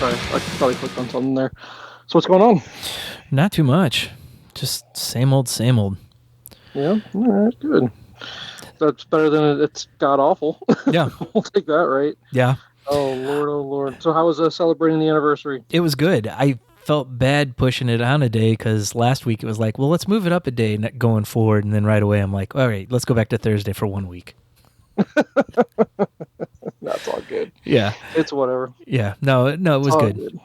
sorry. I thought I clicked on something there. So what's going on? Not too much. Just same old, same old. Yeah? All right, good. That's better than it's god awful. Yeah. We'll take that, right? Yeah. Oh, Lord, oh, Lord. So how was celebrating the anniversary? It was good. I felt bad pushing it on a day because last week it was like, well, let's move it up a day going forward. And then right away I'm like, all right, let's go back to Thursday for 1 week. That's all good. Yeah. It's whatever. Yeah. No, it was good.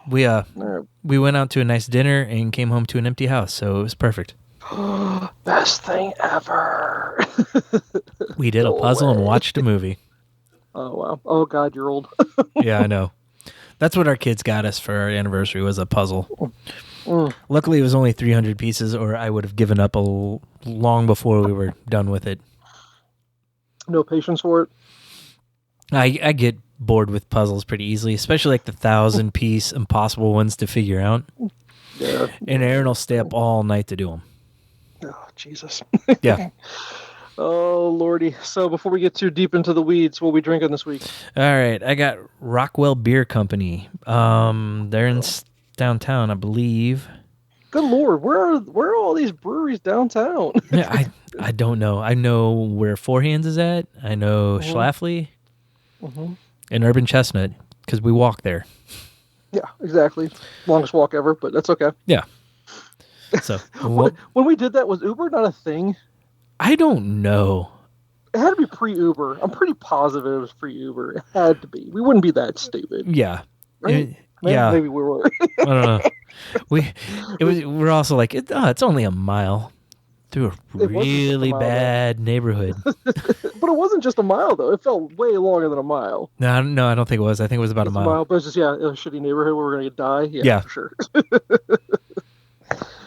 We went out to a nice dinner and came home to an empty house, so it was perfect. Best thing ever. We did a puzzle and watched a movie. Oh, wow. Oh, God, you're old. Yeah, I know. That's what our kids got us for our anniversary, was a puzzle. Luckily, it was only 300 pieces, or I would have given up long before we were done with it. No patience for it? I get bored with puzzles pretty easily, especially like the 1,000-piece impossible ones to figure out. Yeah. And Aaron will stay up all night to do them. Oh, Jesus. Yeah. Oh, Lordy. So before we get too deep into the weeds, what are we drinking this week? All right. I got Rockwell Beer Company. They're in downtown, I believe. Good Lord. Where are all these breweries downtown? Yeah, I don't know. I know where Four Hands is at. I know Schlafly and Urban Chestnut because we walk there. Yeah, exactly. Longest walk ever, but that's okay. Yeah. So when we did that, was Uber not a thing? I don't know. It had to be pre-Uber. I'm pretty positive it was pre-Uber. It had to be. We wouldn't be that stupid. Yeah. Right? Yeah. Maybe we were. I don't know. We're also like, it's only a mile through a really bad neighborhood. But it wasn't just a mile, though. It felt way longer than a mile. No, I don't think it was. I think it was about a mile. But it's just, a shitty neighborhood where we're going to die. Yeah, for sure.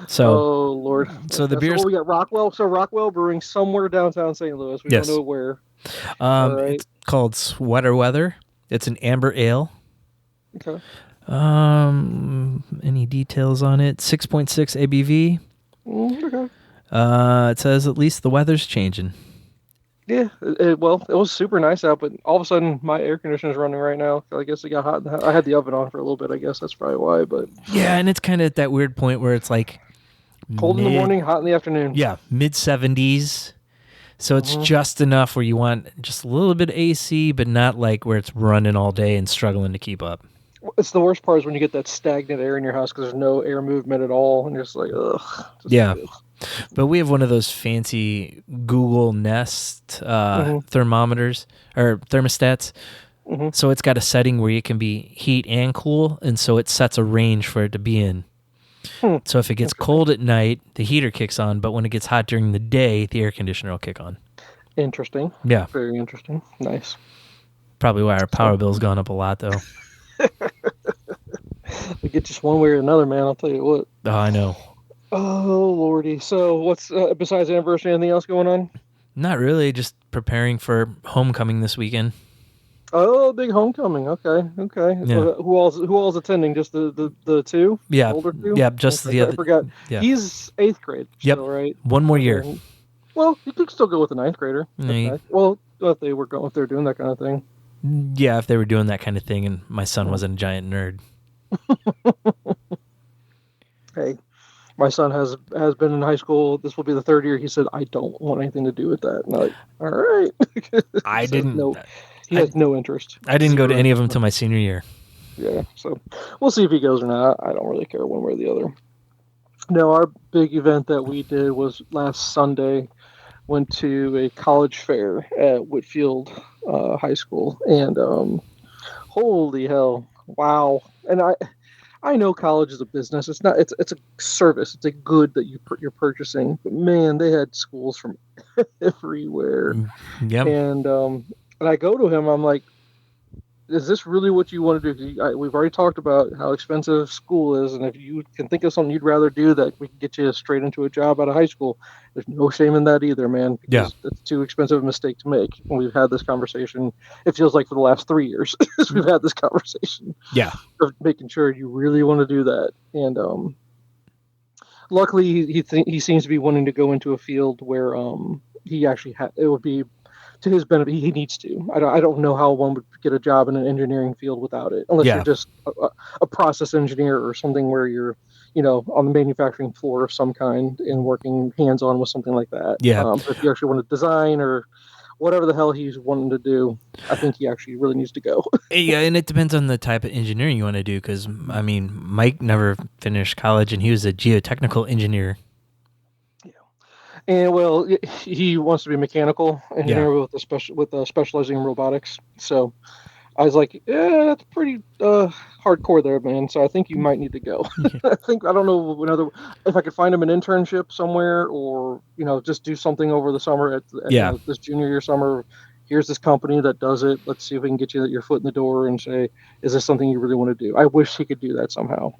So, oh, Lord. So the beers... So we got Rockwell. So Rockwell Brewing somewhere downtown St. Louis. We don't know where. Right. It's called Sweater Weather. It's an amber ale. Okay. Any details on it? 6.6 ABV. Okay. It says at least the weather's changing. Yeah, it was super nice out, but all of a sudden my air conditioner is running right now. I guess it got hot. I had the oven on for a little bit. I guess that's probably why. But yeah, and it's kind of at that weird point where it's like cold in the morning, hot in the afternoon. Yeah, mid-70s. So it's just enough where you want just a little bit of AC, but not like where it's running all day and struggling to keep up. It's the worst part is when you get that stagnant air in your house because there's no air movement at all, and you're just like, ugh. Yeah. But we have one of those fancy Google Nest thermometers or thermostats. So it's got a setting where it can be heat and cool, and so it sets a range for it to be in. So if it gets cold at night, the heater kicks on, but when it gets hot during the day, the air conditioner will kick on. Interesting. Yeah. Very interesting. Nice. Probably why our power bill's gone up a lot, though. We get just one way or another, man. I'll tell you what. Oh, I know. Oh, Lordy. So what's, besides the anniversary, anything else going on? Not really. Just preparing for homecoming this weekend. Oh, big homecoming. Okay. Yeah. Who all's attending? Just the two? Yeah. Older two? Yeah, just the other. I forgot. Yeah. He's 8th grade still, right? One more year. Well, you could still go with a 9th grader. Nice. Well, if they were doing that kind of thing. Yeah, if they were doing that kind of thing and my son wasn't a giant nerd. Hey, my son has been in high school. This will be the 3rd year. He said, I don't want anything to do with that. And I'm like, all right. I didn't. He has no interest. I didn't go to any of them until my senior year. Yeah, so we'll see if he goes or not. I don't really care one way or the other. No, our big event that we did was last Sunday. Went to a college fair at Whitfield High School, and holy hell, wow! And I know college is a business. It's not. It's a service. It's a good that you're purchasing. But man, they had schools from everywhere. Yep. And I go to him. I'm like, is this really what you want to do? We've already talked about how expensive school is, and if you can think of something you'd rather do that we can get you straight into a job out of high school, there's no shame in that either, man. Because it's too expensive a mistake to make. And we've had this conversation. It feels like for the last 3 years we've had this conversation. Yeah, of making sure you really want to do that. And luckily, he seems to be wanting to go into a field where he actually it would be to his benefit, he needs to. I don't know how one would get a job in an engineering field without it, unless you're just a process engineer or something where you're, on the manufacturing floor of some kind and working hands-on with something like that. Yeah. But if you actually want to design or whatever the hell he's wanting to do, I think he actually really needs to go. Yeah, and it depends on the type of engineering you want to do, because, I mean, Mike never finished college, and he was a geotechnical engineer. Yeah. And, well, he wants to be a mechanical engineer with specializing in robotics. So I was like, yeah, that's pretty hardcore there, man. So I think you might need to go. I don't know if I could find him an internship somewhere, or just do something over the summer at this junior year summer. Here's this company that does it. Let's see if we can get your foot in the door and say, is this something you really want to do? I wish he could do that somehow.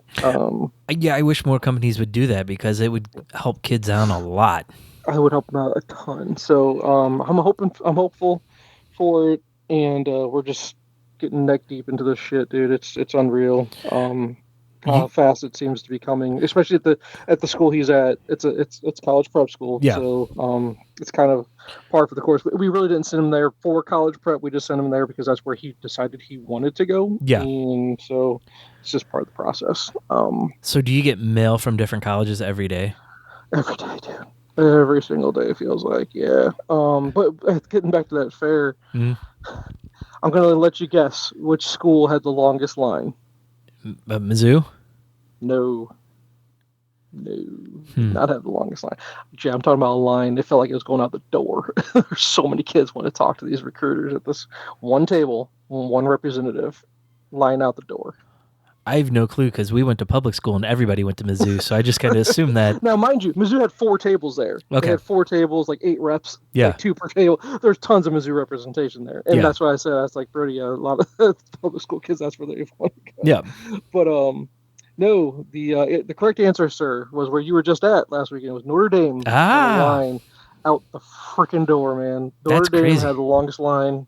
I wish more companies would do that, because it would help kids out a lot. I would help them out a ton. So I'm hopeful for it, and we're just getting neck deep into this shit, dude. It's unreal. How fast it seems to be coming, especially at the school he's at. It's college prep school. Yeah. So it's kind of par for the course. We really didn't send him there for college prep. We just sent him there because that's where he decided he wanted to go. Yeah. And so it's just part of the process. So do you get mail from different colleges every day? Every day, dude. Every single day, it feels like, yeah. But getting back to that fair, I'm going to let you guess which school had the longest line. Mizzou? No, not have the longest line. Gee, I'm talking about a line. It felt like it was going out the door. There's so many kids want to talk to these recruiters at this one table, one representative, line out the door. I have no clue, because we went to public school and everybody went to Mizzou, so I just kind of assumed that. Now, mind you, Mizzou had 4 tables there. Okay. They had 4 tables, like 8 reps, yeah, like 2 per table. There's tons of Mizzou representation there, and that's why I said that's like Brody. A lot of public school kids, that's where they want to go. Yeah, but no, the correct answer, sir, was where you were just at last weekend. It was Notre Dame. Line out the freaking door, man. Notre Dame had the longest line.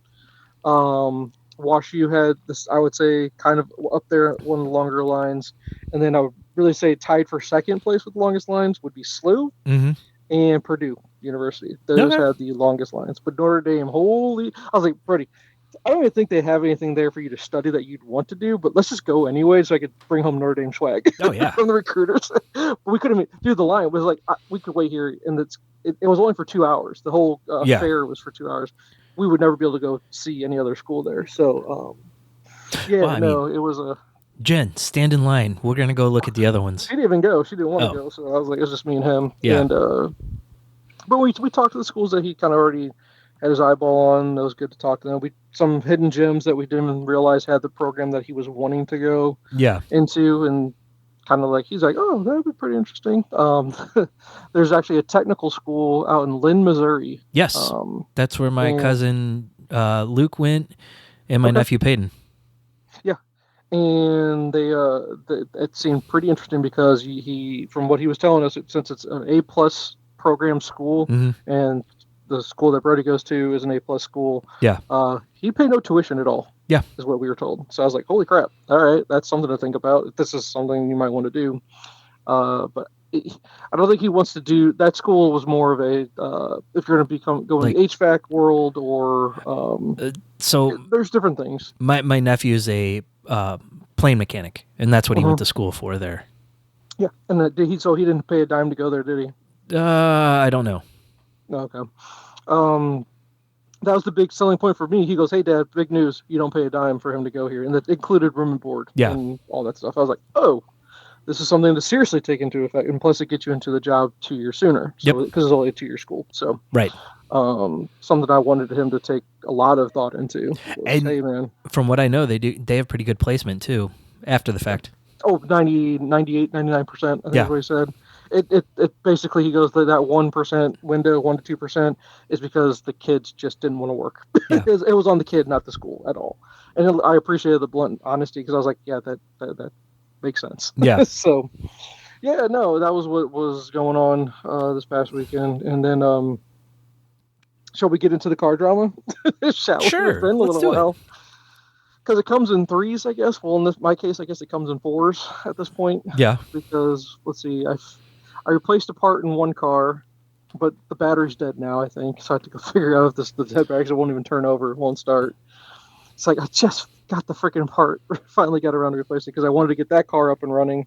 WashU had this, I would say, kind of up there, one of the longer lines. And then I would really say tied for second place with the longest lines would be SLU and Purdue University. Those had the longest lines. But Notre Dame, I was like, Brody, I don't even think they have anything there for you to study that you'd want to do, but let's just go anyway so I could bring home Notre Dame swag from the recruiters. But we couldn't do the line. It was like, we could wait here, and it was only for 2 hours. The whole fair was for 2 hours. We would never be able to go see any other school there. So, it was a... Jen, stand in line. We're going to go look at the other ones. She didn't even go. She didn't want to go. So I was like, it was just me and him. Yeah. And, but we talked to the schools that he kind of already had his eyeball on. It was good to talk to them. Some hidden gems that we didn't even realize had the program that he was wanting to go into, and kind of like, he's like, oh, that would be pretty interesting. There's actually a technical school out in Lynn, Missouri. Yes, that's where my cousin Luke went, and my nephew Peyton. Yeah, and it seemed pretty interesting because he from what he was telling us, since it's an A+ program school, and the school that Brody goes to is an A+ school. Yeah, he paid no tuition at all. Yeah, is what we were told. So I was like, holy crap. All right, that's something to think about. If this is something you might want to do. But I don't think he wants to do that. School was more of a if you're going to go in the HVAC world, or so there's different things. My nephew is a plane mechanic, and that's what he went to school for there. Yeah, and he didn't pay a dime to go there, did he? I don't know. Okay. That was the big selling point for me. He goes, hey, Dad, big news. You don't pay a dime for him to go here. And that included room and board and all that stuff. I was like, oh, this is something to seriously take into effect. And plus, it gets you into the job 2 years sooner. So, because it's only a 2-year school. So, right. Something I wanted him to take a lot of thought into. Was, and hey, man. From what I know, they have pretty good placement, too, after the fact. Oh, 98, 99%, I think is what he said. It basically, he goes, that 1% window, 1 to 2%, is because the kids just didn't want to work. Yeah. It was on the kid, not the school at all. And I appreciated the blunt honesty, because I was like, yeah, that makes sense. Yeah. So, yeah, no, that was what was going on this past weekend. And then, shall we get into the car drama? Shall we? Sure, It's been a let's little do while. it. Because it comes in 3s, I guess. Well, in my case, I guess it comes in 4s at this point. Yeah. Because, let's see, I replaced a part in one car. but the battery's dead now, I think. So I have to go figure out if the dead battery won't even turn over, it won't start. It's like I just got the freaking part, finally got around to replace it because I wanted to get that car up and running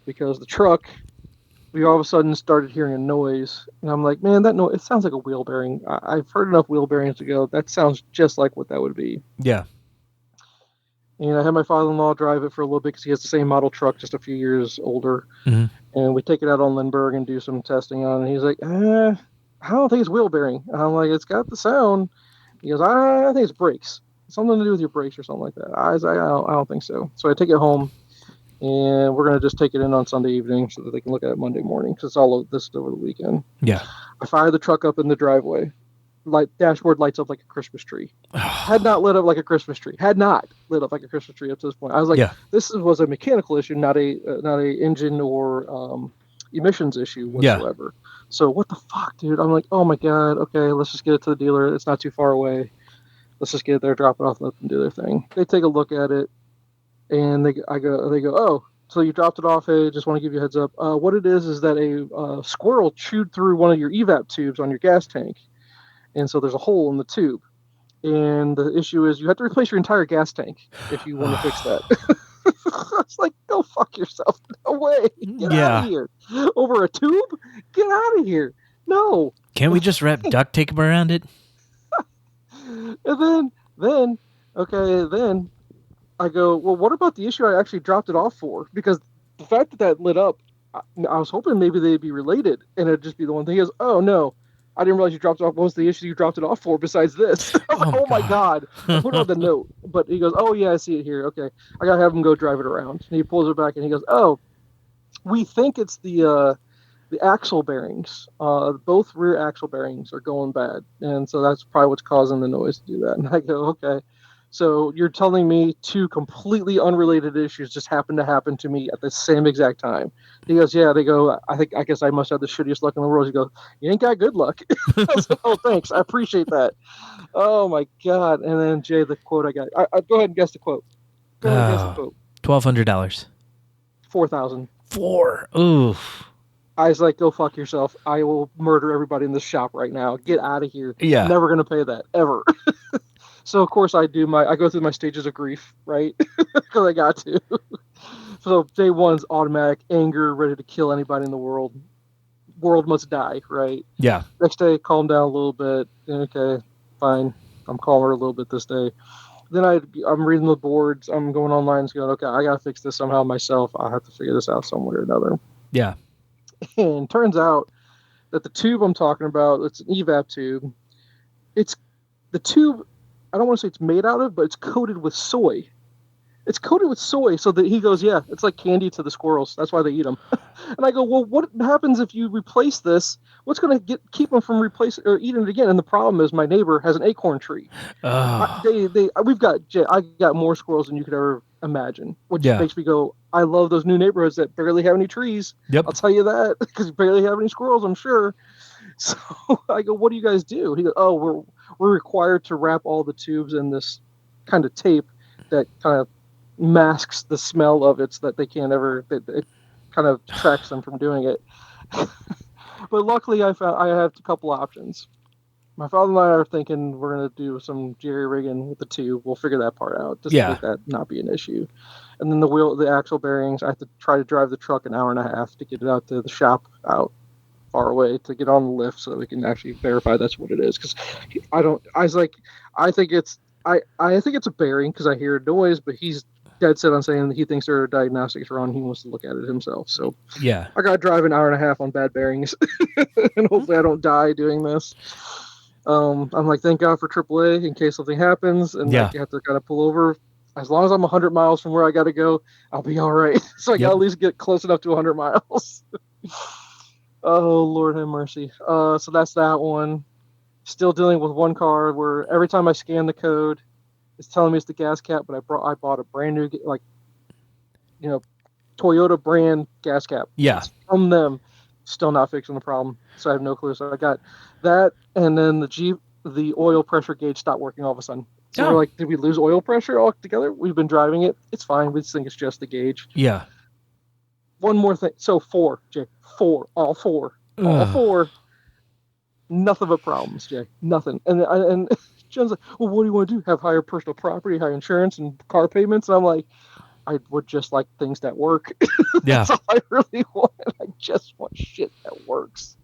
because the truck, we all of a sudden started hearing a noise. And I'm like, man, that noise, it sounds like a wheel bearing. I've heard enough wheel bearings to go, that sounds just like what that would be. Yeah. And I had my father-in-law drive it for a little bit because he has the same model truck, just a few years older. Mm-hmm. And we take it out on Lindbergh and do some testing on it. And he's like, I don't think it's wheel bearing. And I'm like, it's got the sound. He goes, I think it's brakes. Something to do with your brakes or something like that. I was like, I don't think so. So I take it home, and we're going to just take it in on Sunday evening so that they can look at it Monday morning because it's all this over the weekend. Yeah. I fire the truck up in the driveway. Dashboard lights up like a Christmas tree. Had not lit up like a Christmas tree. Had not lit up like a Christmas tree up to this point. I was like, this was a mechanical issue, not a engine or emissions issue whatsoever. Yeah. So what the fuck, dude? I'm like, oh my god. Okay, let's just get it to the dealer. It's not too far away. Let's just get it there, drop it off, let them do their thing. They take a look at it, and they go, oh, so you dropped it off. Hey, just want to give you a heads up. What it is that a squirrel chewed through one of your evap tubes on your gas tank. And so there's a hole in the tube. And the issue is you have to replace your entire gas tank if you want to fix that. It's like, go fuck yourself. No way. Get out of here. Over a tube? Get out of here. No. Can't we just wrap duct tape around it? And then I go, well, what about the issue I actually dropped it off for? Because the fact that lit up, I was hoping maybe they'd be related and it'd just be the one thing. He goes, oh, no. I didn't realize you dropped it off. What was the issue you dropped it off for besides this? I was like, oh my God. I put it on the note. But he goes, oh, yeah, I see it here. Okay. I got to have him go drive it around. And he pulls it back and he goes, oh, we think it's the axle bearings. Both rear axle bearings are going bad. And so that's probably what's causing the noise to do that. And I go, okay. So you're telling me two completely unrelated issues just happened to happen to me at the same exact time. He goes, yeah. They go, I guess I must have the shittiest luck in the world. He goes, you ain't got good luck. I was like, oh, thanks. I appreciate that. Oh my God. And then Jay, the quote I got. I go ahead and guess the quote. Go ahead and guess the quote. $1,200. $4,000. Oof. I was like, go fuck yourself. I will murder everybody in this shop right now. Get out of here. Yeah. Never gonna pay that ever. So of course I go through my stages of grief, right? Because I got to. So day one's automatic anger, ready to kill anybody in the world. World must die, right? Yeah. Next day, calm down a little bit. Okay, fine. I'm calmer a little bit this day. Then I'm reading the boards. I'm going online and going, okay, I got to fix this somehow myself. I have to figure this out some way or another. Yeah. And turns out that the tube I'm talking about, it's an evap tube. It's the tube, I don't want to say it's made out of, but it's coated with soy. It's coated with soy, so that he goes, yeah, it's like candy to the squirrels. That's why they eat them. And I go, well, what happens if you replace this? What's going to keep them from replacing or eating it again? And the problem is, my neighbor has an acorn tree. I got more squirrels than you could ever imagine, which makes me go, I love those new neighborhoods that barely have any trees. Yep. I'll tell you that, because you barely have any squirrels, I'm sure. So I go, what do you guys do? He goes, oh, we're required to wrap all the tubes in this kind of tape that kind of masks the smell of it so that they can't ever, it kind of tracks them from doing it. But luckily I have a couple options. My father and I are thinking we're going to do some jerry rigging with the tube. We'll figure that part out just to make that not be an issue. And then the axle bearings, I have to try to drive the truck an hour and a half to get it out to the shop out far away to get on the lift so that we can actually verify that's what it is. Because I think it's a bearing because I hear a noise, but he's dead set on saying that he thinks there are diagnostics wrong. He wants to look at it himself. So yeah, I got to drive an hour and a half on bad bearings, and hopefully I don't die doing this. I'm like, thank God for AAA in case something happens, and like, you have to kind of pull over. As long as I'm 100 miles from where I got to go, I'll be all right. So I got to at least get close enough to 100 miles. Oh, Lord have mercy. So that's that one. Still dealing with one car where every time I scan the code, it's telling me it's the gas cap, but I bought a brand new, Toyota brand gas cap. Yeah. It's from them. Still not fixing the problem. So I have no clue. So I got that, and then the oil pressure gauge stopped working all of a sudden. So we're like, did we lose oil pressure altogether? We've been driving it. It's fine. We just think it's just the gauge. Yeah. One more thing. So 4, Jay. 4. All 4. All 4. Nothing but problems, Jay. Nothing. And Jen's like, well, what do you want to do? Have higher personal property, higher insurance, and car payments? And I'm like, I would just like things that work. Yeah. That's all I really want. I just want shit that works.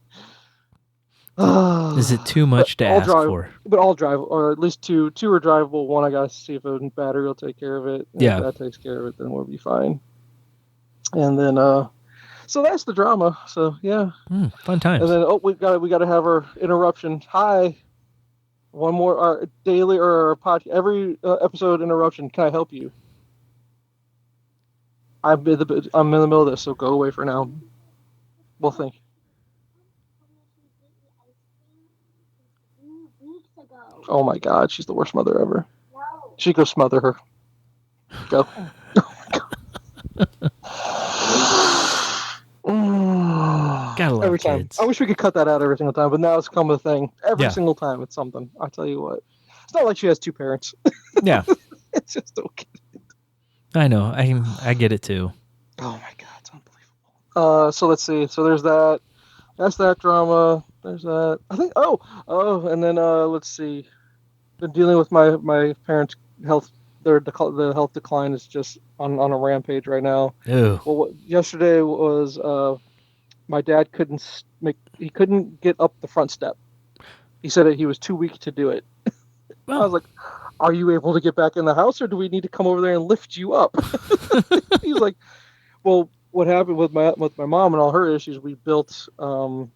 Is it too much to ask for? But I'll drive, or at least two are drivable. One I gotta see if a battery will take care of it. And if that takes care of it, then we'll be fine. And then so that's the drama. So yeah, fun times. And then we got to have our interruption. Hi, one more our daily or our podcast every episode interruption. Can I help you? I'm in the middle of this, so go away for now. Well, thank you. Oh my God, she's the worst mother ever. No. She go smother her. Go. Gotta love every time. kids. I wish we could cut that out every single time, but now it's become a thing. Every single time it's something. I tell you what. It's not like she has two parents. Yeah. It's just okay. I know. I get it too. Oh my God, it's unbelievable. So let's see. So there's that. That's that drama. There's that. I think. And then let's see. Been dealing with my parents' health. The health decline is just on a rampage right now. Ew. Well, yesterday was my dad couldn't get up the front step. He said that he was too weak to do it. Well. I was like, "Are you able to get back in the house, or do we need to come over there and lift you up?" He was like, "Well, what happened with my mom and all her issues? We built not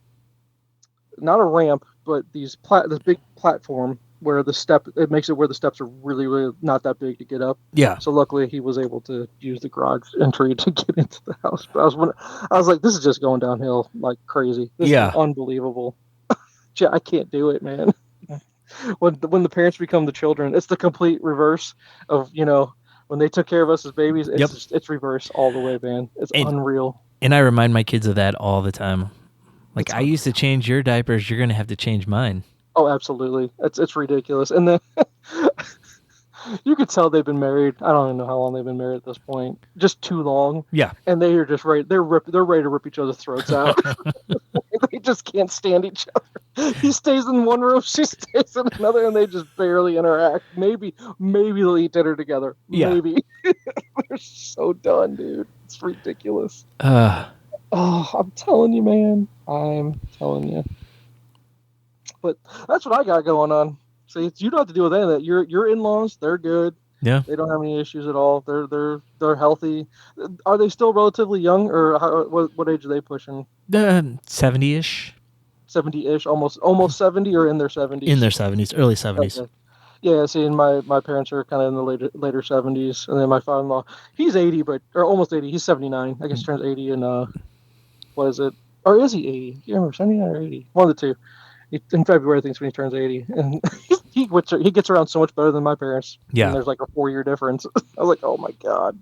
a ramp, but this big platform." Where it makes it where the steps are really, really not that big to get up. Yeah. So luckily he was able to use the garage entry to get into the house. But I was like, this is just going downhill like crazy. This is unbelievable. I can't do it, man. When the parents become the children, it's the complete reverse of, when they took care of us as babies, it's reverse all the way, man. It's unreal. And I remind my kids of that all the time. Like, I used to change your diapers, you're going to have to change mine. Oh, absolutely. It's ridiculous. And then you could tell they've been married. I don't even know how long they've been married at this point. Just too long. Yeah. And they are just ready. They're ready to rip each other's throats out. They just can't stand each other. He stays in one room, she stays in another, and they just barely interact. Maybe they'll eat dinner together. Yeah. Maybe. They're so done, dude. It's ridiculous. I'm telling you, man. I'm telling you. But that's what I got going on. See, you don't have to deal with any of that. Your in-laws, they're good. Yeah. They don't have any issues at all. They're healthy. Are they still relatively young, or what age are they pushing? 70-ish. 70-ish, almost 70, or in their 70s? In their 70s, early 70s. Okay. Yeah, see, and my parents are kind of in the later 70s, and then my father-in-law, he's 80, or almost 80. He's 79. I guess he turns 80 in what is it? Or is he 80? Do you remember 79 or 80? One of the two. In February, I think, when he turns 80, and he gets around so much better than my parents. Yeah, and there's like a 4-year difference. I was like, oh my God.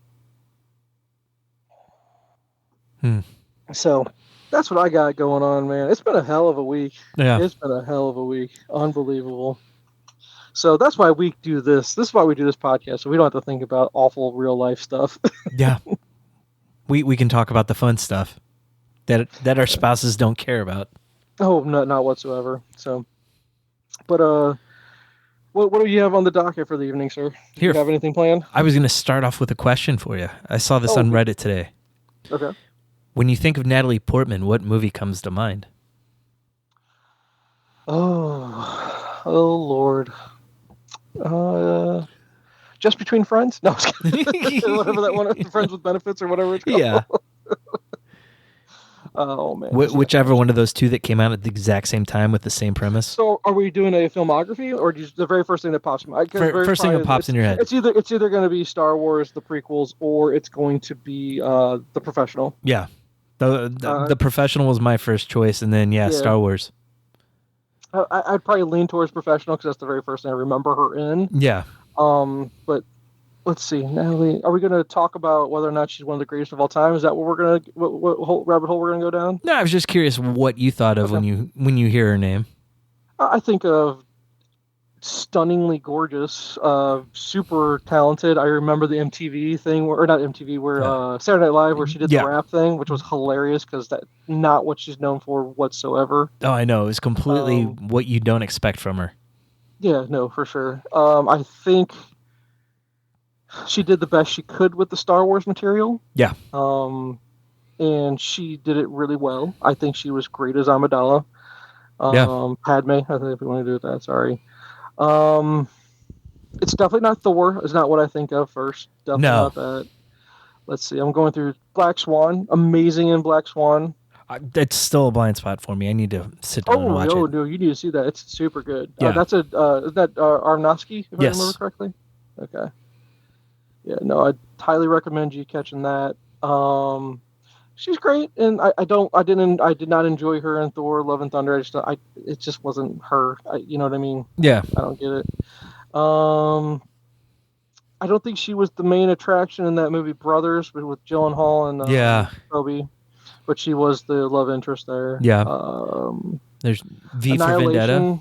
So that's what I got going on, man. It's been a hell of a week. Yeah, it's been a hell of a week. Unbelievable. So that's why we do this. This is why we do this podcast, so we don't have to think about awful real life stuff. Yeah, we can talk about the fun stuff that our spouses don't care about. Oh, not whatsoever. So, but what do you have on the docket for the evening, sir? Do you have anything planned? I was going to start off with a question for you. I saw this on Reddit today. Okay. When you think of Natalie Portman, what movie comes to mind? Oh Lord. Just Between Friends? No, whatever that one, Friends with Benefits or whatever it's called. Yeah. Oh man! Whichever one of those two that came out at the exact same time with the same premise. So, are we doing a filmography, or just the very first thing that pops in my head? First thing that pops in your head. It's either going to be Star Wars, the prequels, or it's going to be The Professional. Yeah, the Professional was my first choice, and then Star Wars. I'd probably lean towards Professional because that's the very first thing I remember her in. Yeah. But let's see, Natalie. Are we going to talk about whether or not she's one of the greatest of all time? Is that what we're going to what rabbit hole we're going to go down? No, I was just curious what you thought of when you hear her name. I think of stunningly gorgeous, super talented. I remember the MTV thing, or not MTV, where Saturday Night Live, where she did the rap thing, which was hilarious because that's not what she's known for whatsoever. Oh, I know. It was completely what you don't expect from her. Yeah, no, for sure. I think she did the best she could with the Star Wars material. Yeah. And she did it really well. I think she was great as Amidala. Padme, I think if you want to do with that, sorry. It's definitely not Thor. It's not what I think of first. Definitely not that. Let's see. I'm going through Black Swan. Amazing in Black Swan. It's still a blind spot for me. I need to sit down and watch it. No, you need to see that. It's super good. Yeah. That's is that Aronofsky, if I remember correctly? Okay. Yeah, no, I highly recommend you catching that. She's great, and I did not enjoy her in Thor: Love and Thunder. It just wasn't her. You know what I mean? Yeah. I don't get it. I don't think she was the main attraction in that movie Brothers, but with Gyllenhaal and Toby, but she was the love interest there. Yeah. There's V for Vendetta.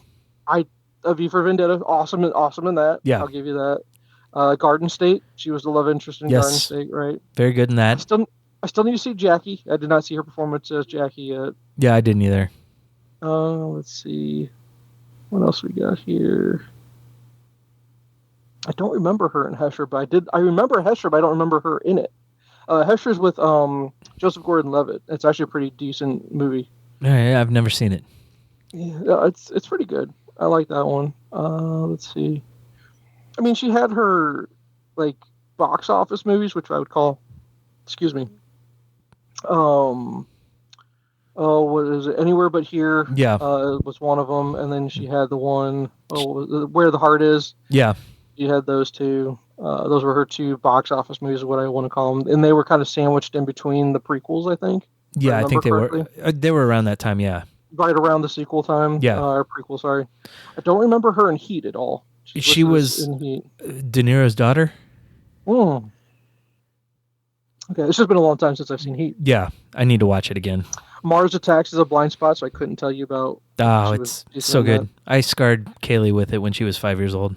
V for Vendetta, awesome in that. Yeah. I'll give you that. Garden State, she was the love interest in Garden State, right? Very good in that. I still need to see Jackie. I did not see her performance as Jackie yet. Yeah, I didn't either. Let's see. What else we got here? I don't remember her in Hesher, but I remember Hesher, but I don't remember her in it. Hesher's with Joseph Gordon-Levitt. It's actually a pretty decent movie. Yeah, I've never seen it. Yeah, it's pretty good. I like that one. Let's see. I mean, she had her like box office movies, which I would call, excuse me. What is it? Anywhere But Here. Yeah. Was one of them, and then she had the one, Where the Heart Is. Yeah. She had those two. Those were her two box office movies, what I want to call them, and they were kind of sandwiched in between the prequels, I think. Yeah, I think they were. They were around that time. Yeah. Right around the sequel time. Yeah. Or prequel. Sorry, I don't remember her in Heat at all. She was in Heat. De Niro's daughter. Okay, it's just been a long time since I've seen Heat. Yeah, I need to watch it again. Mars Attacks is a blind spot, so I couldn't tell you about. Oh, it's so good. That. I scarred Kaylee with it when she was 5 years old.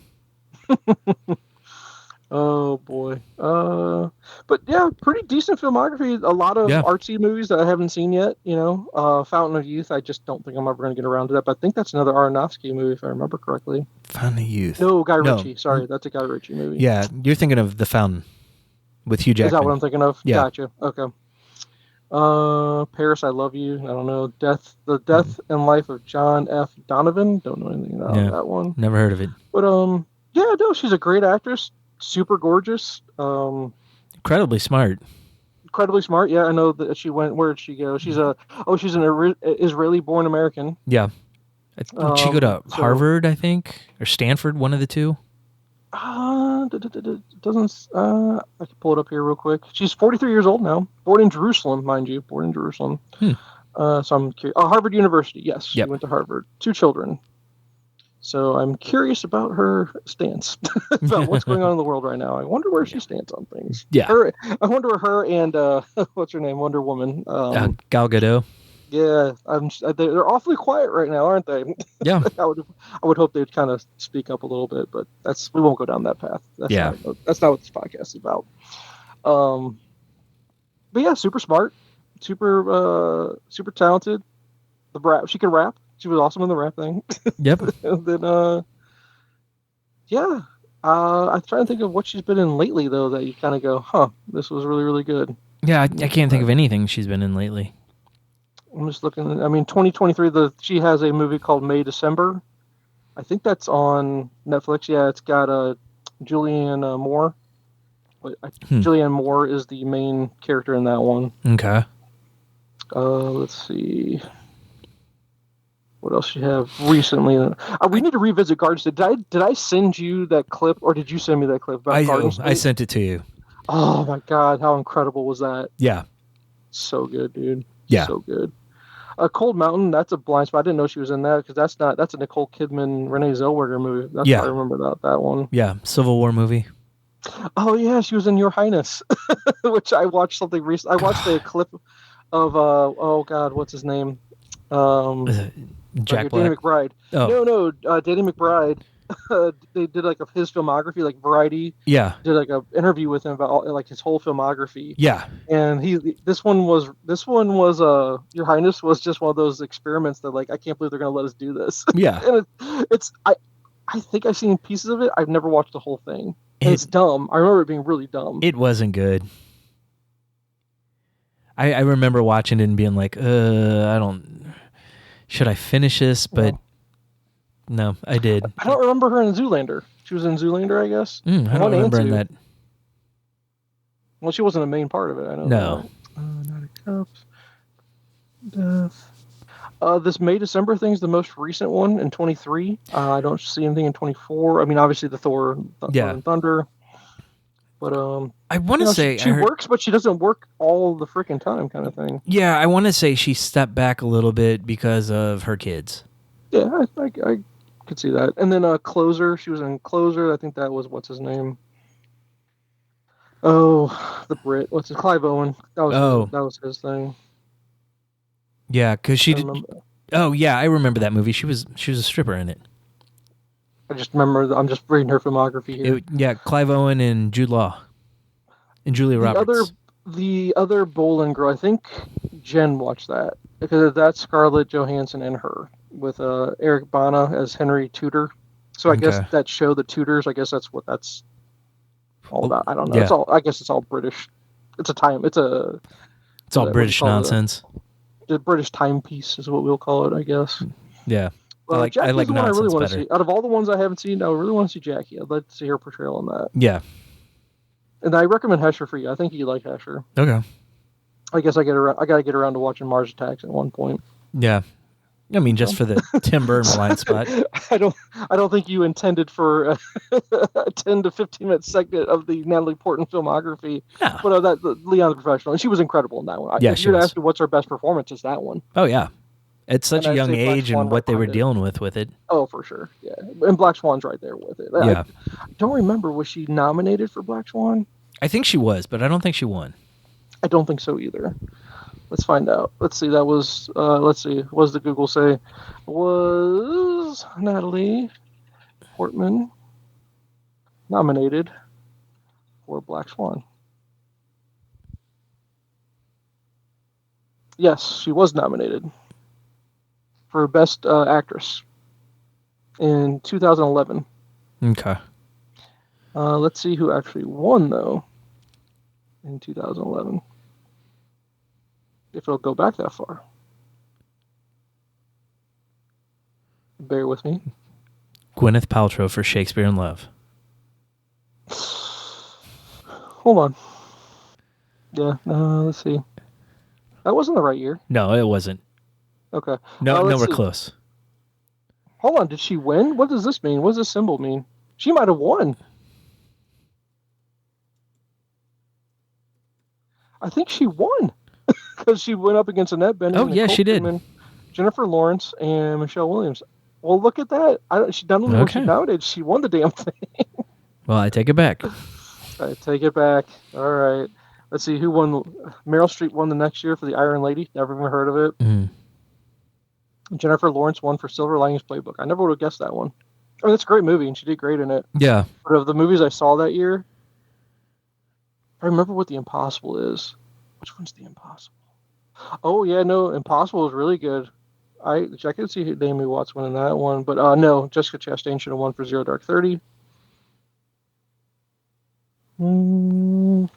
Oh boy. But yeah, pretty decent filmography. A lot of artsy movies that I haven't seen yet. You know, Fountain of Youth. I just don't think I'm ever going to get around to that. But I think that's another Aronofsky movie, if I remember correctly. Fountain of Youth. No, Guy Ritchie. Sorry, that's a Guy Ritchie movie. Yeah, you're thinking of The Fountain with Hugh Jackman. Is that what I'm thinking of? Yeah. Gotcha. Okay. Paris, I Love You. I don't know. The Death and Life of John F. Donovan. Don't know anything about that one. Never heard of it. But yeah, no, she's a great actress. Super gorgeous. Incredibly smart. Incredibly smart. Yeah, I know that she went. Where did she go? She's an Israeli-born American. Yeah. Did she go to Harvard, I think, or Stanford? One of the two. Doesn't. I can pull it up here real quick. She's 43 years old now. Born in Jerusalem, mind you. Born in Jerusalem. So I'm curious. Harvard University. Yes, she went to Harvard. 2 children. So I'm curious about her stance about what's going on in the world right now. I wonder where she stands on things. Yeah. I wonder where her and what's her name, Wonder Woman. Gal Gadot. Yeah, they're awfully quiet right now, aren't they? Yeah. I would hope they'd kind of speak up a little bit, but we won't go down that path. That's not what this podcast is about. But yeah, super smart, super talented. She could rap. She was awesome in the rap thing. Yep. And then, I'm trying to think of what she's been in lately, though, that you kind of go, this was really, really good. Yeah, I can't think of anything she's been in lately. I'm just looking. I mean, 2023, she has a movie called May December. I think that's on Netflix. Yeah, it's got Julianne Moore. Julianne Moore is the main character in that one. Okay. Let's see. What else you have recently? We need to revisit Garden State. Did I send you that clip, or did you send me that clip about Garden State? I sent it to you. Oh my God, how incredible was that? Yeah. So good, dude. Yeah. So good. Cold Mountain, that's a blind spot. I didn't know she was in that because that's a Nicole Kidman, Renee Zellweger movie. That's why I remember that one. Yeah, Civil War movie. Oh yeah, she was in Your Highness, which I watched something recent. I watched a clip of oh God, what's his name? Jack Black. Danny McBride. Oh. No, Danny McBride. they did like his filmography, like Variety. Yeah. Did like a interview with him about like his whole filmography. Yeah. And this one was Your Highness was just one of those experiments that like I can't believe they're gonna let us do this. Yeah. And I think I've seen pieces of it. I've never watched the whole thing. And it's dumb. I remember it being really dumb. It wasn't good. I remember watching it and being like, should I finish this? But no, I did. I don't remember her in Zoolander. She was in Zoolander, I guess. I don't remember in that. Well, she wasn't a main part of it. I know. No. Not a cup. Death. This May-December thing is the most recent one in 23. I don't see anything in 24. I mean, obviously the Thor and Thunder. But I want to say she works, but she doesn't work all the freaking time, kind of thing. Yeah, I want to say she stepped back a little bit because of her kids. Yeah, I could see that. And then Closer, she was in Closer. I think that was what's his name. Oh, the Brit. Clive Owen? That was his thing. Yeah, because she did. Oh yeah, I remember that movie. She was a stripper in it. I just remember. I'm just reading her filmography here. Clive Owen and Jude Law, and Julia Roberts. The other Bolin girl. I think Jen watched that because that's Scarlett Johansson and her with Eric Bana as Henry Tudor. So I guess that show, The Tudors. I guess that's what that's all about. I don't know. Yeah. I guess it's all British. It's all British nonsense. The British timepiece is what we'll call it, I guess. Yeah. I like nonsense I really want to see. Out of all the ones I haven't seen, I really want to see Jackie. I'd like to see her portrayal in that. Yeah. And I recommend Hesher for you. I think you like Hesher. Okay. I guess I got to get around to watching Mars Attacks at one point. Yeah. I mean, just for the Tim Burton blind spot. I don't think you intended for a 10 to 15 minute segment of the Natalie Portman filmography. No. But Leon the Professional, and she was incredible in that one. Yeah, if you're to ask me what's her best performance, it's that one. Oh yeah, it's such a young age and what they were dealing with it. Oh, for sure. Yeah, and Black Swan's right there with it. Yeah. I don't remember, was she nominated for Black Swan? I think she was, but I don't think she won. I don't think so either. Let's find out. Let's see. That was, what does the Google say? Was Natalie Portman nominated for Black Swan? Yes, she was nominated for Best Actress in 2011. Okay. Let's see who actually won, though, in 2011. If it'll go back that far. Bear with me. Gwyneth Paltrow for Shakespeare in Love. Hold on. Yeah, let's see. That wasn't the right year. No, it wasn't. Okay. No, we're close. Hold on, did she win? What does this mean? What does this symbol mean? She might have won. I think she won. Because she went up against Annette Bening. Oh, yeah, she did. Jennifer Lawrence and Michelle Williams. Well, look at that. She done what she nominated. She won the damn thing. Well, I take it back. I take it back. All right. Let's see who won. Meryl Streep won the next year for The Iron Lady. Never even heard of it. Mm. Jennifer Lawrence won for Silver Linings Playbook. I never would have guessed that one. I mean, it's a great movie, and she did great in it. Yeah. But of the movies I saw that year, I remember what The Impossible is. Which one's The Impossible? Oh, yeah, no, Impossible is really good. I could see Naomi Watts winning that one, but no, Jessica Chastain should have won for Zero Dark 30. Don't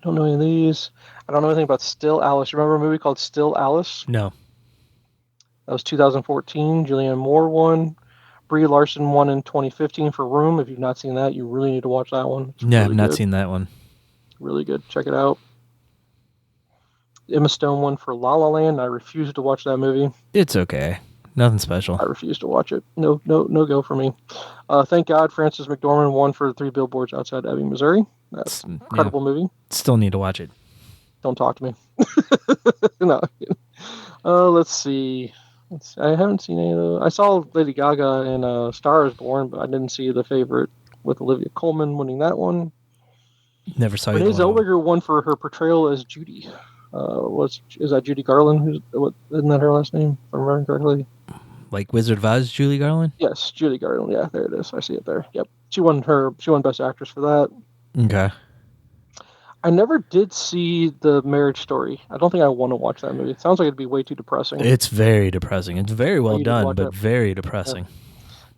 know any of these. I don't know anything about Still Alice. Remember a movie called Still Alice? No. That was 2014. Julianne Moore won. Brie Larson won in 2015 for Room. If you've not seen that, you really need to watch that one. Yeah, I've not seen that one. Really good. Check it out. Emma Stone won for La La Land. I refuse to watch that movie. It's okay. Nothing special. I refuse to watch it. No go for me. Thank God Frances McDormand won for 3 Billboards Outside Ebbing, Missouri. That's an incredible movie. Still need to watch it. Don't talk to me. No. Let's see. I haven't seen any of those. I saw Lady Gaga in Star is Born, but I didn't see The Favorite with Olivia Colman winning that one. Never saw Renee Zellweger won for her portrayal as Judy. Is that Judy Garland? Isn't that her last name? If I'm remembering correctly. like Wizard of Oz, Julie Garland? Yes, Julie Garland. Yeah, there it is. I see it there. Yep. She won Best Actress for that. Okay. I never did see The Marriage Story. I don't think I want to watch that movie. It sounds like it'd be way too depressing. It's very depressing. It's very well done, but it? very depressing.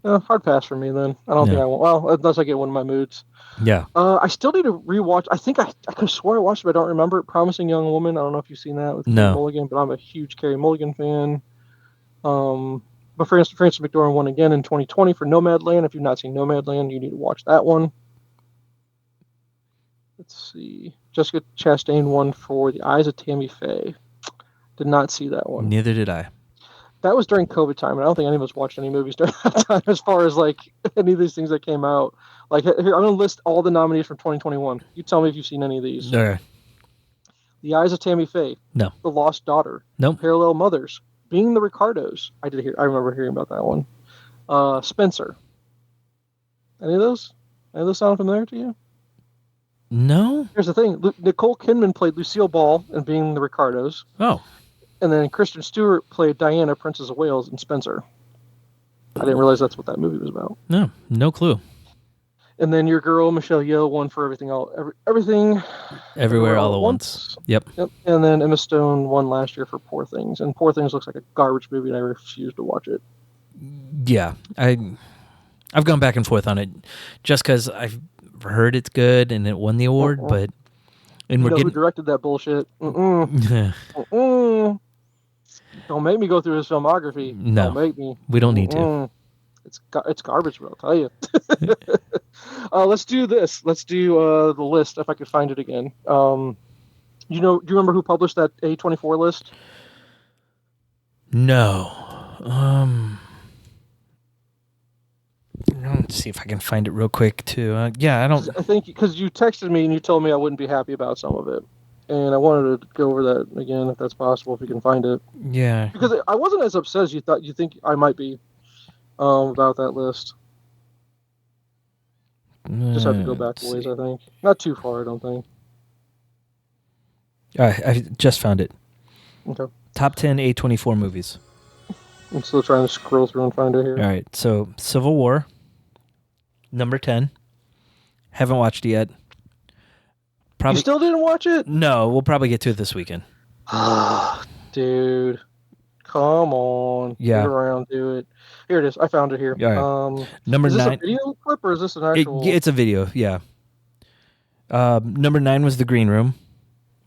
Yeah. Hard pass for me then. I don't think I want. Well, unless I get one of my moods. Yeah. I still need to rewatch. I think I could have swore I watched it, but I don't remember it. Promising Young Woman. I don't know if you've seen that with Carey Mulligan, but I'm a huge Carey Mulligan fan. But Frances McDormand won again in 2020 for Nomadland. If you've not seen Nomadland, you need to watch that one. Let's see. Jessica Chastain won for The Eyes of Tammy Faye. Did not see that one. Neither did I. That was during COVID time, and I don't think any of us watched any movies during that time as far as like any of these things that came out. Like, here, I'm going to list all the nominees from 2021. You tell me if you've seen any of these. Okay. The Eyes of Tammy Faye. No. The Lost Daughter. Nope. Parallel Mothers. Being the Ricardos. I remember hearing about that one. Spencer. Any of those? Any of those sound familiar to you? No. Here's the thing. Nicole Kidman played Lucille Ball in Being the Ricardos. Oh. And then Kristen Stewart played Diana, Princess of Wales, in Spencer. I didn't realize that's what that movie was about. No clue. And then your girl, Michelle Yeoh, won for Everything Everywhere All at Once. Yep. And then Emma Stone won last year for Poor Things. And Poor Things looks like a garbage movie, and I refuse to watch it. Yeah. I've gone back and forth on it just because I've heard it's good and it won the award, but... And who directed that bullshit? Don't make me go through his filmography. No. Don't make me. We don't need to. It's garbage, bro, I'll tell you. Let's do this. Let's do the list, if I could find it again. Do you remember who published that A24 list? No. Let's see if I can find it real quick, too. I think because you texted me and you told me I wouldn't be happy about some of it. And I wanted to go over that again, if that's possible, if you can find it. Yeah. Because I wasn't as upset as you think I might be about that list. Just have to go back a ways, I think. Not too far, I don't think. I just found it. Okay. Top 10 A24 movies. I'm still trying to scroll through and find it here. All right. So, Civil War, number 10. Haven't watched it yet. You still didn't watch it? No, we'll probably get to it this weekend. Dude. Come on. Yeah. Get around to it. Here it is. I found it here. Right. Number 9. Is this a video clip or is this an actual... It's a video, yeah. Number 9 was The Green Room,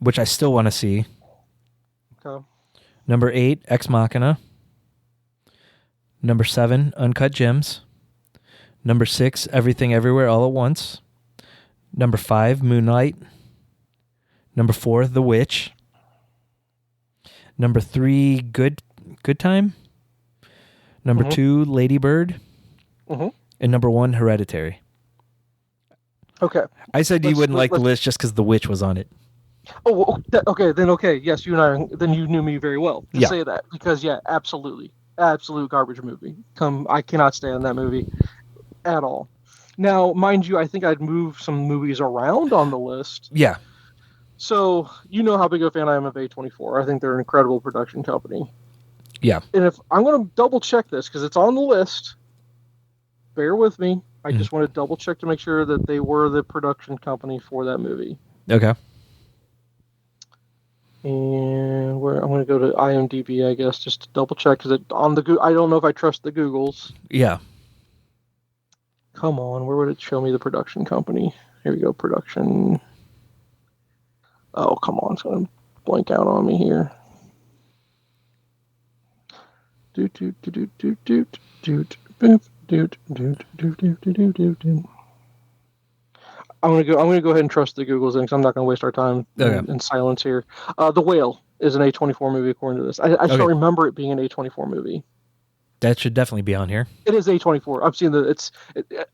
which I still want to see. Okay. Number 8, Ex Machina. Number 7, Uncut Gems. Number 6, Everything Everywhere All at Once. Number 5, Moonlight. Number 4, The Witch. Number 3, Good Time. Number 2, Lady Bird. And number 1, Hereditary. Okay. I said you wouldn't like the list just because The Witch was on it. Oh, okay. Yes, you and I. Then you knew me very well to say that because absolutely, absolute garbage movie. I cannot stand that movie at all. Now, mind you, I think I'd move some movies around on the list. Yeah. So you know how big a fan I am of A24. I think they're an incredible production company. Yeah. And if I'm going to double check this because it's on the list, bear with me. I just want to double check to make sure that they were the production company for that movie. Okay. And I'm going to go to IMDb, I guess, just to double check because I don't know if I trust the Googles. Yeah. Come on, where would it show me the production company? Here we go, production. Oh, come on, it's going to blank out on me here. I'm gonna go ahead and trust the Googles because I'm not gonna waste our time in silence here. The Whale is an A24 movie according to this. I don't remember it being an A24 movie. That should definitely be on here. It is A24. I've seen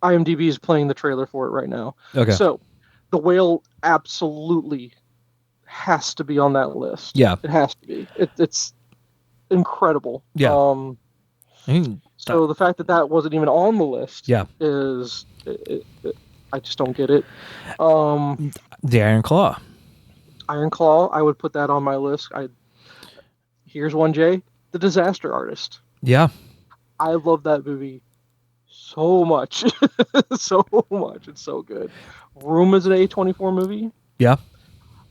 IMDb is playing the trailer for it right now. Okay. So, The Whale absolutely has to be on that list. Yeah. It has to be. It's incredible. Yeah. So the fact that wasn't even on the list is... I just don't get it. The Iron Claw. Iron Claw, I would put that on my list. Here's one, Jay. The Disaster Artist. Yeah. I love that movie so much. So much. It's so good. Room is an A24 movie. Yeah.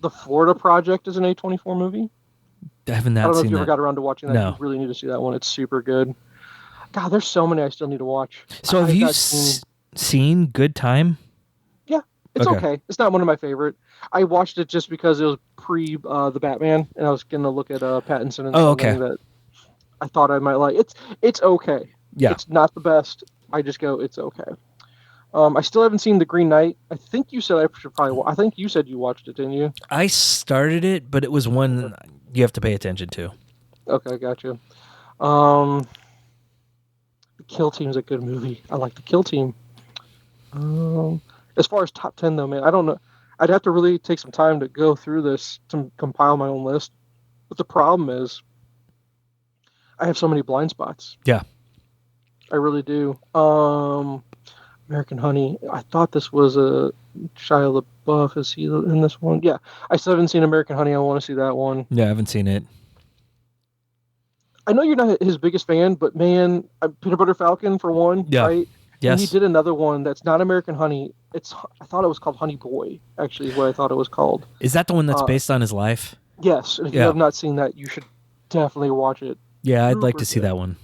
The Florida Project is an A24 movie. I have not I don't know if seen you ever that. got around to watching that. No. You really need to see that one. It's super good. God, there's so many I still need to watch. So have you seen Good Time? Yeah, it's okay. It's not one of my favorite. I watched it just because it was pre the Batman, and I was gonna look at Pattinson and something that I thought I might like. It's okay. Yeah. It's not the best. I just go, it's okay. I still haven't seen The Green Knight. I think you said I should probably. I think you said you watched it, didn't you? I started it, but it was one you have to pay attention to. Okay, gotcha. The Kill Team's a good movie. I like The Kill Team. As far as top 10, though, man, I don't know. I'd have to really take some time to go through this to compile my own list. But the problem is, I have so many blind spots. Yeah. I really do. American Honey. I thought this was a Shia LaBeouf. Is he in this one? Yeah. I still haven't seen American Honey. I want to see that one. Yeah, I haven't seen it. I know you're not his biggest fan, but man, Peanut Butter Falcon for one, right? Yes. And he did another one that's not American Honey. I thought it was called Honey Boy, actually, is what I thought it was called. Is that the one that's based on his life? Yes. And if you have not seen that, you should definitely watch it. Yeah, I'd like to see that one.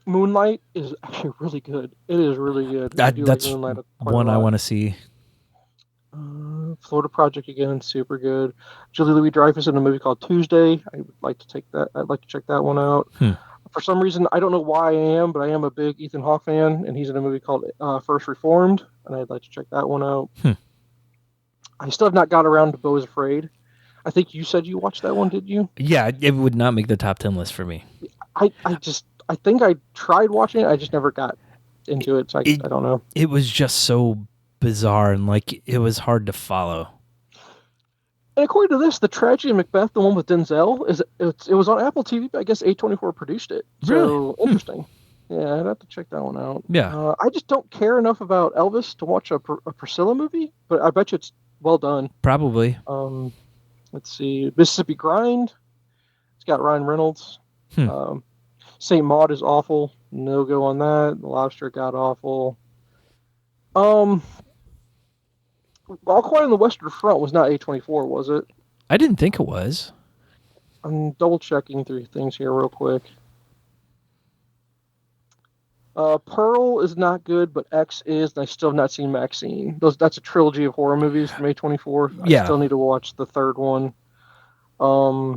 Moonlight is actually really good. It is really good. That's like one I want to see. Florida Project again, super good. Julie Louis-Dreyfus in a movie called Tuesday. I would like to take that. I'd like to check that one out. For some reason, I don't know why I am, but I am a big Ethan Hawke fan, and he's in a movie called First Reformed, and I'd like to check that one out. I still have not got around to Beau is Afraid. I think you said you watched that one, did you? Yeah, it would not make the top 10 list for me. I think I tried watching it. I just never got into it, so I don't know. It was just so bizarre, and like it was hard to follow. And according to this, the Tragedy of Macbeth, the one with Denzel, it was on Apple TV, but I guess A24 produced it. So really? Interesting. Yeah, I'd have to check that one out. Yeah. I just don't care enough about Elvis to watch a Priscilla movie, but I bet you it's well done. Probably. Let's see. Mississippi Grind. It's got Ryan Reynolds. St. Maud is awful. No go on that. The Lobster got awful. All Quiet on the Western Front was not A24, was it? I didn't think it was. I'm double checking through things here real quick. Pearl is not good, but X is, and I still have not seen Maxine. That's a trilogy of horror movies from A24. I still need to watch the third one. I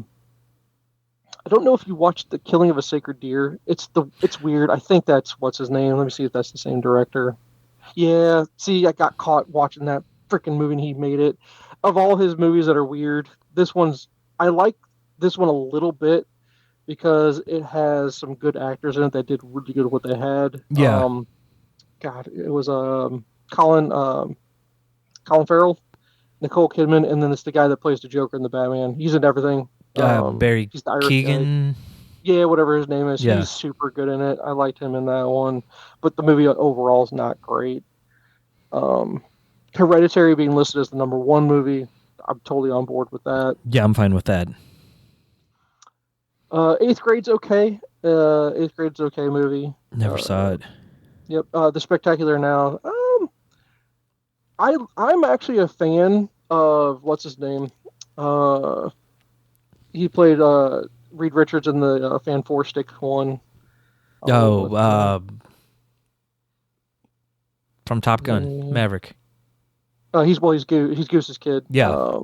don't know if you watched The Killing of a Sacred Deer. It's weird. I think that's what's his name. Let me see if that's the same director. Yeah. See, I got caught watching that freaking movie and he made it. Of all his movies that are weird, I like this one a little bit because it has some good actors in it that did really good what they had. Yeah. God, it was Colin Farrell, Nicole Kidman, and then it's the guy that plays the Joker in the Batman. He's in everything. Barry he's the Irish Keoghan. guy. Yeah, whatever his name is. Yeah. He's super good in it. I liked him in that one. But the movie overall is not great. Hereditary being listed as the number one movie, I'm totally on board with that. Yeah, I'm fine with that. Eighth Grade's okay. Eighth Grade's okay movie. Never saw it. Yep. The Spectacular Now. I'm actually a fan of what's his name. He played Reed Richards in the Fan Four Stick one. From Top Gun, Maverick. He's Goose's kid. Yeah.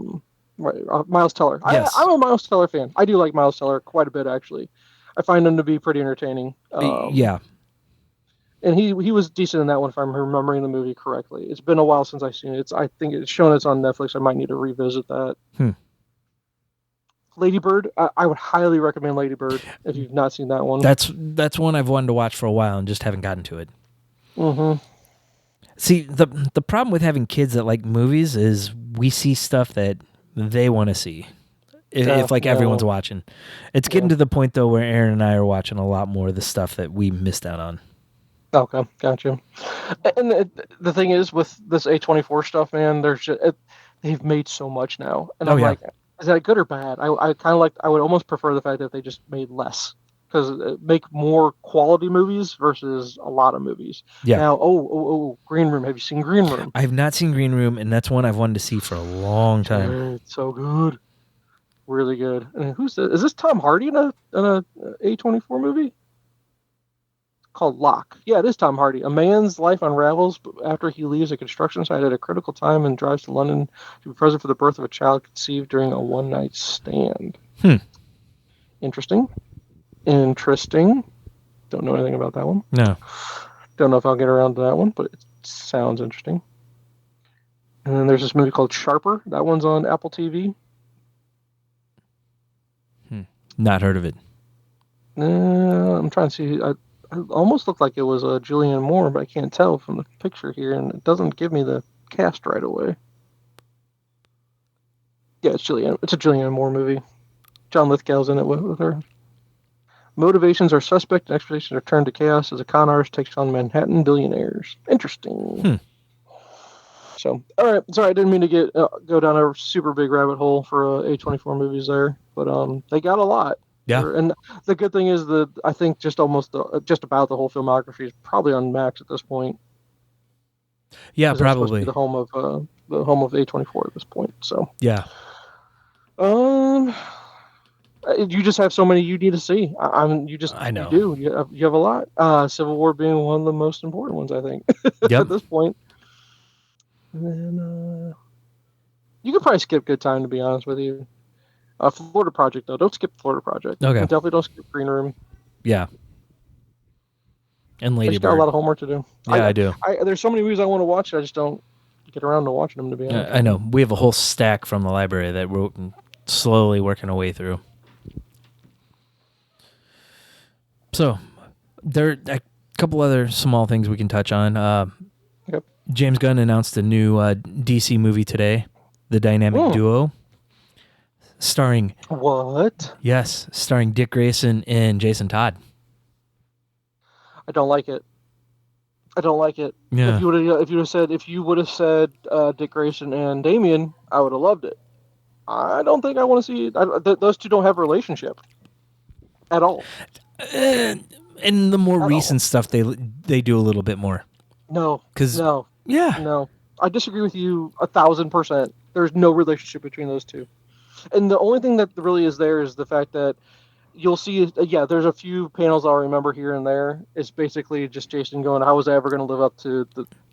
Right, Miles Teller. Yes. I'm a Miles Teller fan. I do like Miles Teller quite a bit, actually. I find him to be pretty entertaining. Yeah. And he was decent in that one, if I'm remembering the movie correctly. It's been a while since I've seen it. I think it's shown it's on Netflix. I might need to revisit that. Lady Bird. I would highly recommend Lady Bird if you've not seen that one. That's one I've wanted to watch for a while and just haven't gotten to it. Mm-hmm. See, the problem with having kids that like movies is we see stuff that they want to see. If everyone's watching. It's getting to the point, though, where Aaron and I are watching a lot more of the stuff that we missed out on. Okay, gotcha. And the thing is, with this A24 stuff, man, they've made so much now. And I'm like, is that good or bad? I kind of I would almost prefer the fact that they just made less. because make more quality movies versus a lot of movies. Yeah. Now, Green Room. Have you seen Green Room? I have not seen Green Room, and that's one I've wanted to see for a long time. It's so good, really good. And who's this? Is this Tom Hardy in a A24 movie? Called Locke. Yeah, it is Tom Hardy. A man's life unravels after he leaves a construction site at a critical time and drives to London to be present for the birth of a child conceived during a one-night stand. Interesting. Don't know anything about that one. No. Don't know if I'll get around to that one, but it sounds interesting. And then there's this movie called Sharper. That one's on Apple TV. Not heard of it. I'm trying to see. It almost looked like it was Julianne Moore, but I can't tell from the picture here, and it doesn't give me the cast right away. Yeah, it's Julianne. It's a Julianne Moore movie. John Lithgow's in it with her. Motivations are suspect and expectations are turned to chaos as a con artist takes on Manhattan billionaires. Interesting. So, all right. Sorry, I didn't mean to go down a super big rabbit hole for A24 movies there, but they got a lot. Yeah. And the good thing is that I think just about the whole filmography is probably on Max at this point. Yeah, probably the home of A24 at this point. So yeah. You just have so many you need to see. I know. You do. You have a lot. Civil War being one of the most important ones, I think, at this point. And then you could probably skip Good Time, to be honest with you. Florida Project, though. Don't skip Florida Project. Okay. And definitely don't skip Green Room. Yeah. And Lady Bird. I just got a lot of homework to do. Yeah, I do. There's so many movies I want to watch. I just don't get around to watching them, to be honest. I know. We have a whole stack from the library that we're slowly working our way through. So, there are a couple other small things we can touch on. Yep. James Gunn announced a new DC movie today, The Dynamic Duo, starring... What? Yes, starring Dick Grayson and Jason Todd. I don't like it. Yeah. If you would have said Dick Grayson and Damian, I would have loved it. I don't think I want to see it. Those two don't have a relationship at all. In the more recent stuff, they do a little bit more. No. Yeah. No. I disagree with you 1,000%. There's no relationship between those two. And the only thing that really is there is the fact that you'll see, there's a few panels I'll remember here and there. It's basically just Jason going, how was I ever going to live up to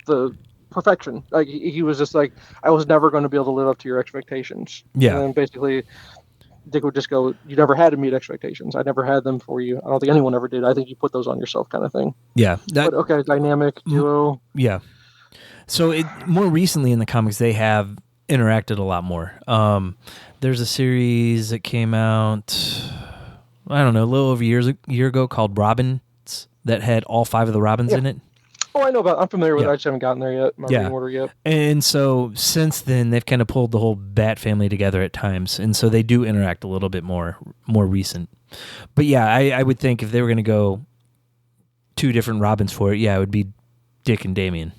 the perfection? Like, he was just like, I was never going to be able to live up to your expectations. Yeah. And then basically Dick would just go, you never had to meet expectations. I never had them for you. I don't think anyone ever did. I think you put those on yourself, kind of thing. Yeah. But okay, dynamic duo. Yeah. So more recently in the comics, they have interacted a lot more. There's a series that came out, I don't know, a little over a year ago called Robins that had all 5 of the Robins in it. Oh, I know about it. I'm familiar with it. I just haven't gotten there yet. My reading order yet. And so since then, they've kind of pulled the whole Bat family together at times. And so they do interact a little bit more recent. But yeah, I would think if they were going to go 2 different Robins for it, it would be Dick and Damian.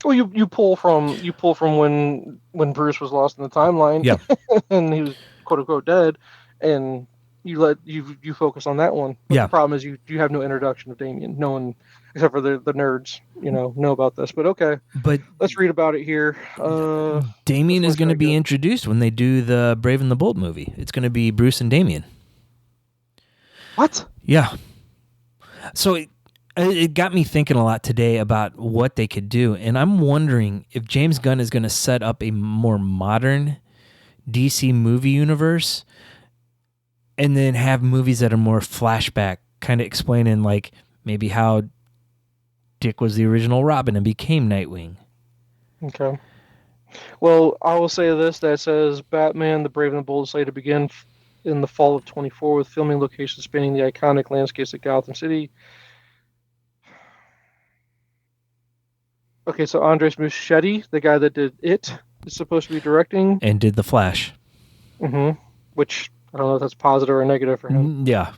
Well, you pull from when Bruce was lost in the timeline, and he was quote unquote dead, and you focus on that one. But the problem is you have no introduction of Damian. No one except for the nerds, know about this. But okay, let's read about it here. Damian is going to be introduced when they do the Brave and the Bold movie. It's going to be Bruce and Damian. What? Yeah. So it got me thinking a lot today about what they could do, and I'm wondering if James Gunn is going to set up a more modern DC movie universe and then have movies that are more flashback, kind of explaining like maybe how Dick was the original Robin and became Nightwing. Okay. Well, I will say this, that says Batman, the Brave and the Bold is slated to begin in the fall of 24 with filming locations spanning the iconic landscapes of Gotham City. Okay, so Andres Muschietti, the guy that did It, is supposed to be directing. And did The Flash. Mm-hmm. Which, I don't know if that's positive or negative for him. Yeah.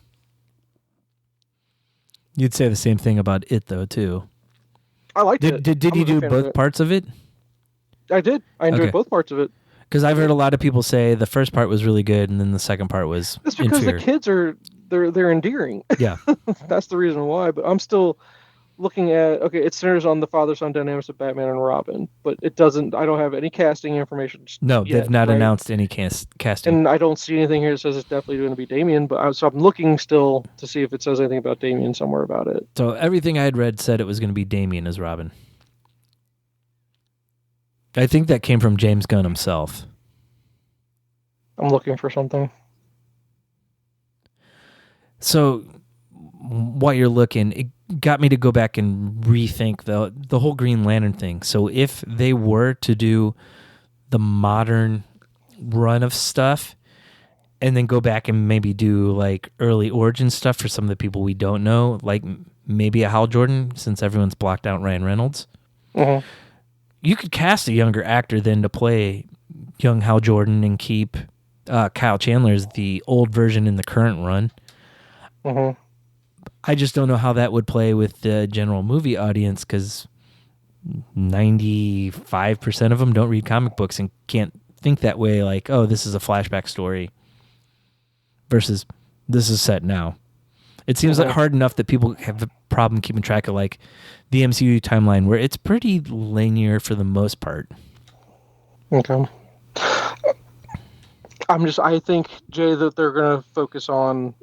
You'd say the same thing about It, though, too. I liked it. Did you do both parts of it? I did. I enjoyed both parts of it. Because I've heard a lot of people say the first part was really good, and then the second part was It's because inferior. they're endearing. Yeah. That's the reason why. But I'm still looking at, okay, it centers on the father-son dynamics of Batman and Robin, but it doesn't. I don't have any casting information. No, yet, they've not right? announced any casting. And I don't see anything here that says it's definitely going to be Damian. So I'm looking still to see if it says anything about Damian somewhere about it. So everything I had read said it was going to be Damian as Robin. I think that came from James Gunn himself. I'm looking for something. So while you're looking, it got me to go back and rethink the whole Green Lantern thing. So if they were to do the modern run of stuff and then go back and maybe do like early origin stuff for some of the people we don't know, like maybe a Hal Jordan, since everyone's blocked out Ryan Reynolds, you could cast a younger actor then to play young Hal Jordan and keep Kyle Chandler as the old version in the current run. I just don't know how that would play with the general movie audience, because 95% of them don't read comic books and can't think that way, like, oh, this is a flashback story versus this is set now. It seems like hard enough that people have a problem keeping track of like the MCU timeline, where it's pretty linear for the most part. Okay. I think, Jay, that they're going to focus on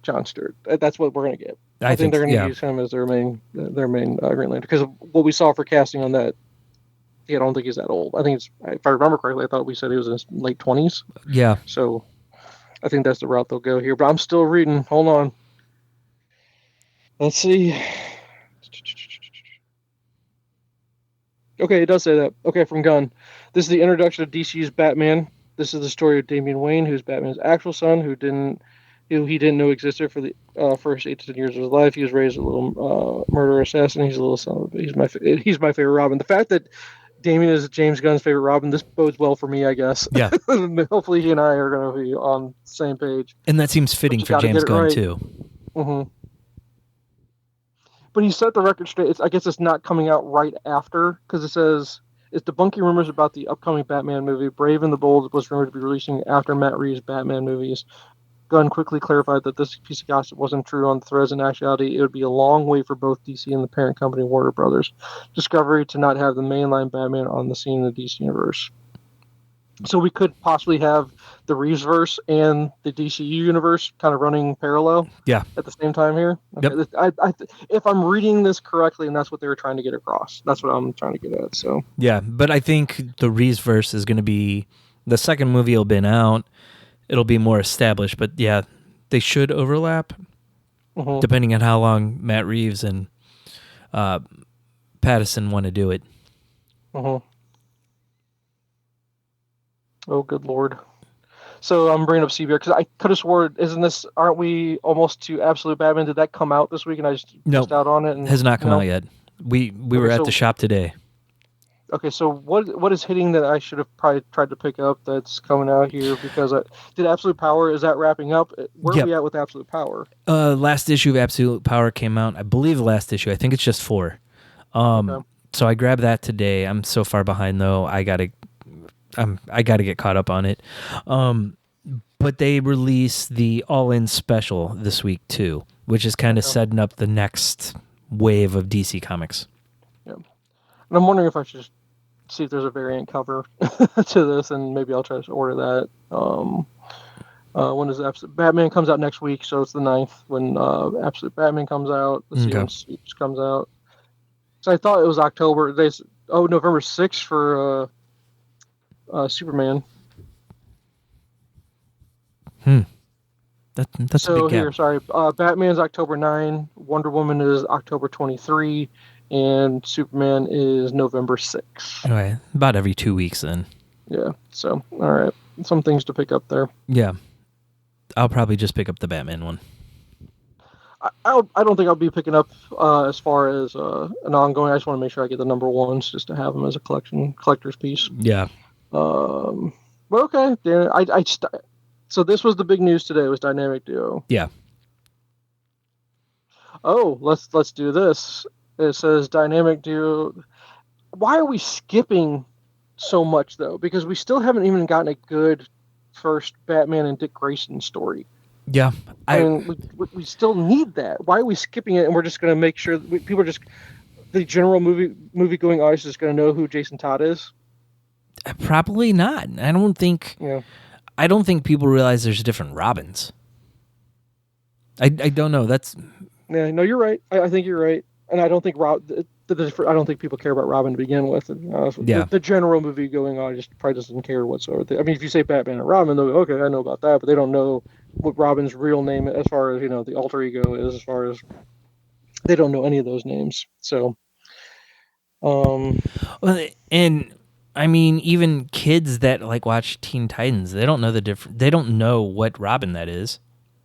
John Stewart. That's what we're going to get. I think they're going to use him as their main Green Lantern, because of what we saw for casting on that. Yeah, I don't think he's that old. I think if I remember correctly, I thought we said he was in his late 20s. Yeah. So I think that's the route they'll go here. But I'm still reading. Hold on. Let's see. Okay, it does say that. Okay, from Gunn. This is the introduction of DC's Batman. This is the story of Damian Wayne, who's Batman's actual son, who he didn't know existed for the first 8 to 10 years of his life. He was raised a little murderer assassin. He's a little son. He's my favorite Robin. The fact that Damian is James Gunn's favorite Robin, this bodes well for me, I guess. Yeah. Hopefully he and I are going to be on the same page. And that seems fitting for James Gunn, too. Mm-hmm. But he set the record straight. I guess it's not coming out right after, because it says it's debunking rumors about the upcoming Batman movie. Brave and the Bold was rumored to be releasing after Matt Reeves' Batman movies. Gunn quickly clarified that this piece of gossip wasn't true on threads. In actuality, it would be a long wait for both DC and the parent company Warner Brothers Discovery to not have the mainline Batman on the scene in the DC universe. So we could possibly have the Reeves-verse and the DCU universe kind of running parallel at the same time here. Okay. Yep. If I'm reading this correctly, and that's what they were trying to get across, that's what I'm trying to get at. So yeah, but I think the Reeves-verse is going to be, the second movie will been out. It'll be more established, but yeah, they should overlap depending on how long Matt Reeves and Pattinson want to do it. Oh, good Lord. So I'm bringing up CBR because I could have sworn, aren't we almost to Absolute Batman? Did that come out this week and I just missed out on it? Has not come out yet. We were at the shop today. Okay, so what is hitting that I should have probably tried to pick up that's coming out here? Because did Absolute Power, is that wrapping up? Where are we at with Absolute Power? Last issue of Absolute Power came out. I believe the last issue. I think it's just 4. So I grabbed that today. I'm so far behind though. I gotta get caught up on it. But they released the All-In special this week too, which is kind of setting up the next wave of DC Comics. Yeah. And I'm wondering if I should see if there's a variant cover to this, and maybe I'll try to order that. When is Batman comes out next week, so it's the 9th when Absolute Batman comes out. Let's see when Suits comes out. So I thought it was October. November 6th for Superman. That's so a big gap. Here, sorry. Batman's October 9, Wonder Woman is October 23, and Superman is November 6. Okay, about every 2 weeks then. Yeah. So all right, some things to pick up there. Yeah, I'll probably just pick up the Batman one. I don't think I'll be picking up as far as an ongoing. I just want to make sure I get the number ones just to have them as a collector's piece. Yeah. But okay, Dan. So this was the big news today. Was Dynamic Duo? Yeah. Oh, let's do this. It says Dynamic Duo. Why are we skipping so much though? Because we still haven't even gotten a good first Batman and Dick Grayson story. Yeah. I mean, we still need that. Why are we skipping it and we're just going to make sure that people are just... The general movie-going audience is going to know who Jason Todd is? Probably not. I don't think people realize there's different Robins. I don't know. Yeah, no, you're right. I think you're right, and I don't think I don't think people care about Robin to begin with. The general movie-going audience probably doesn't care whatsoever. I mean, if you say Batman and Robin, they'll go, okay, I know about that, but they don't know what Robin's real name, as far as the alter ego is. As far as they don't know any of those names, so. And I mean, even kids that watch Teen Titans, they don't know the difference. They don't know what Robin that is,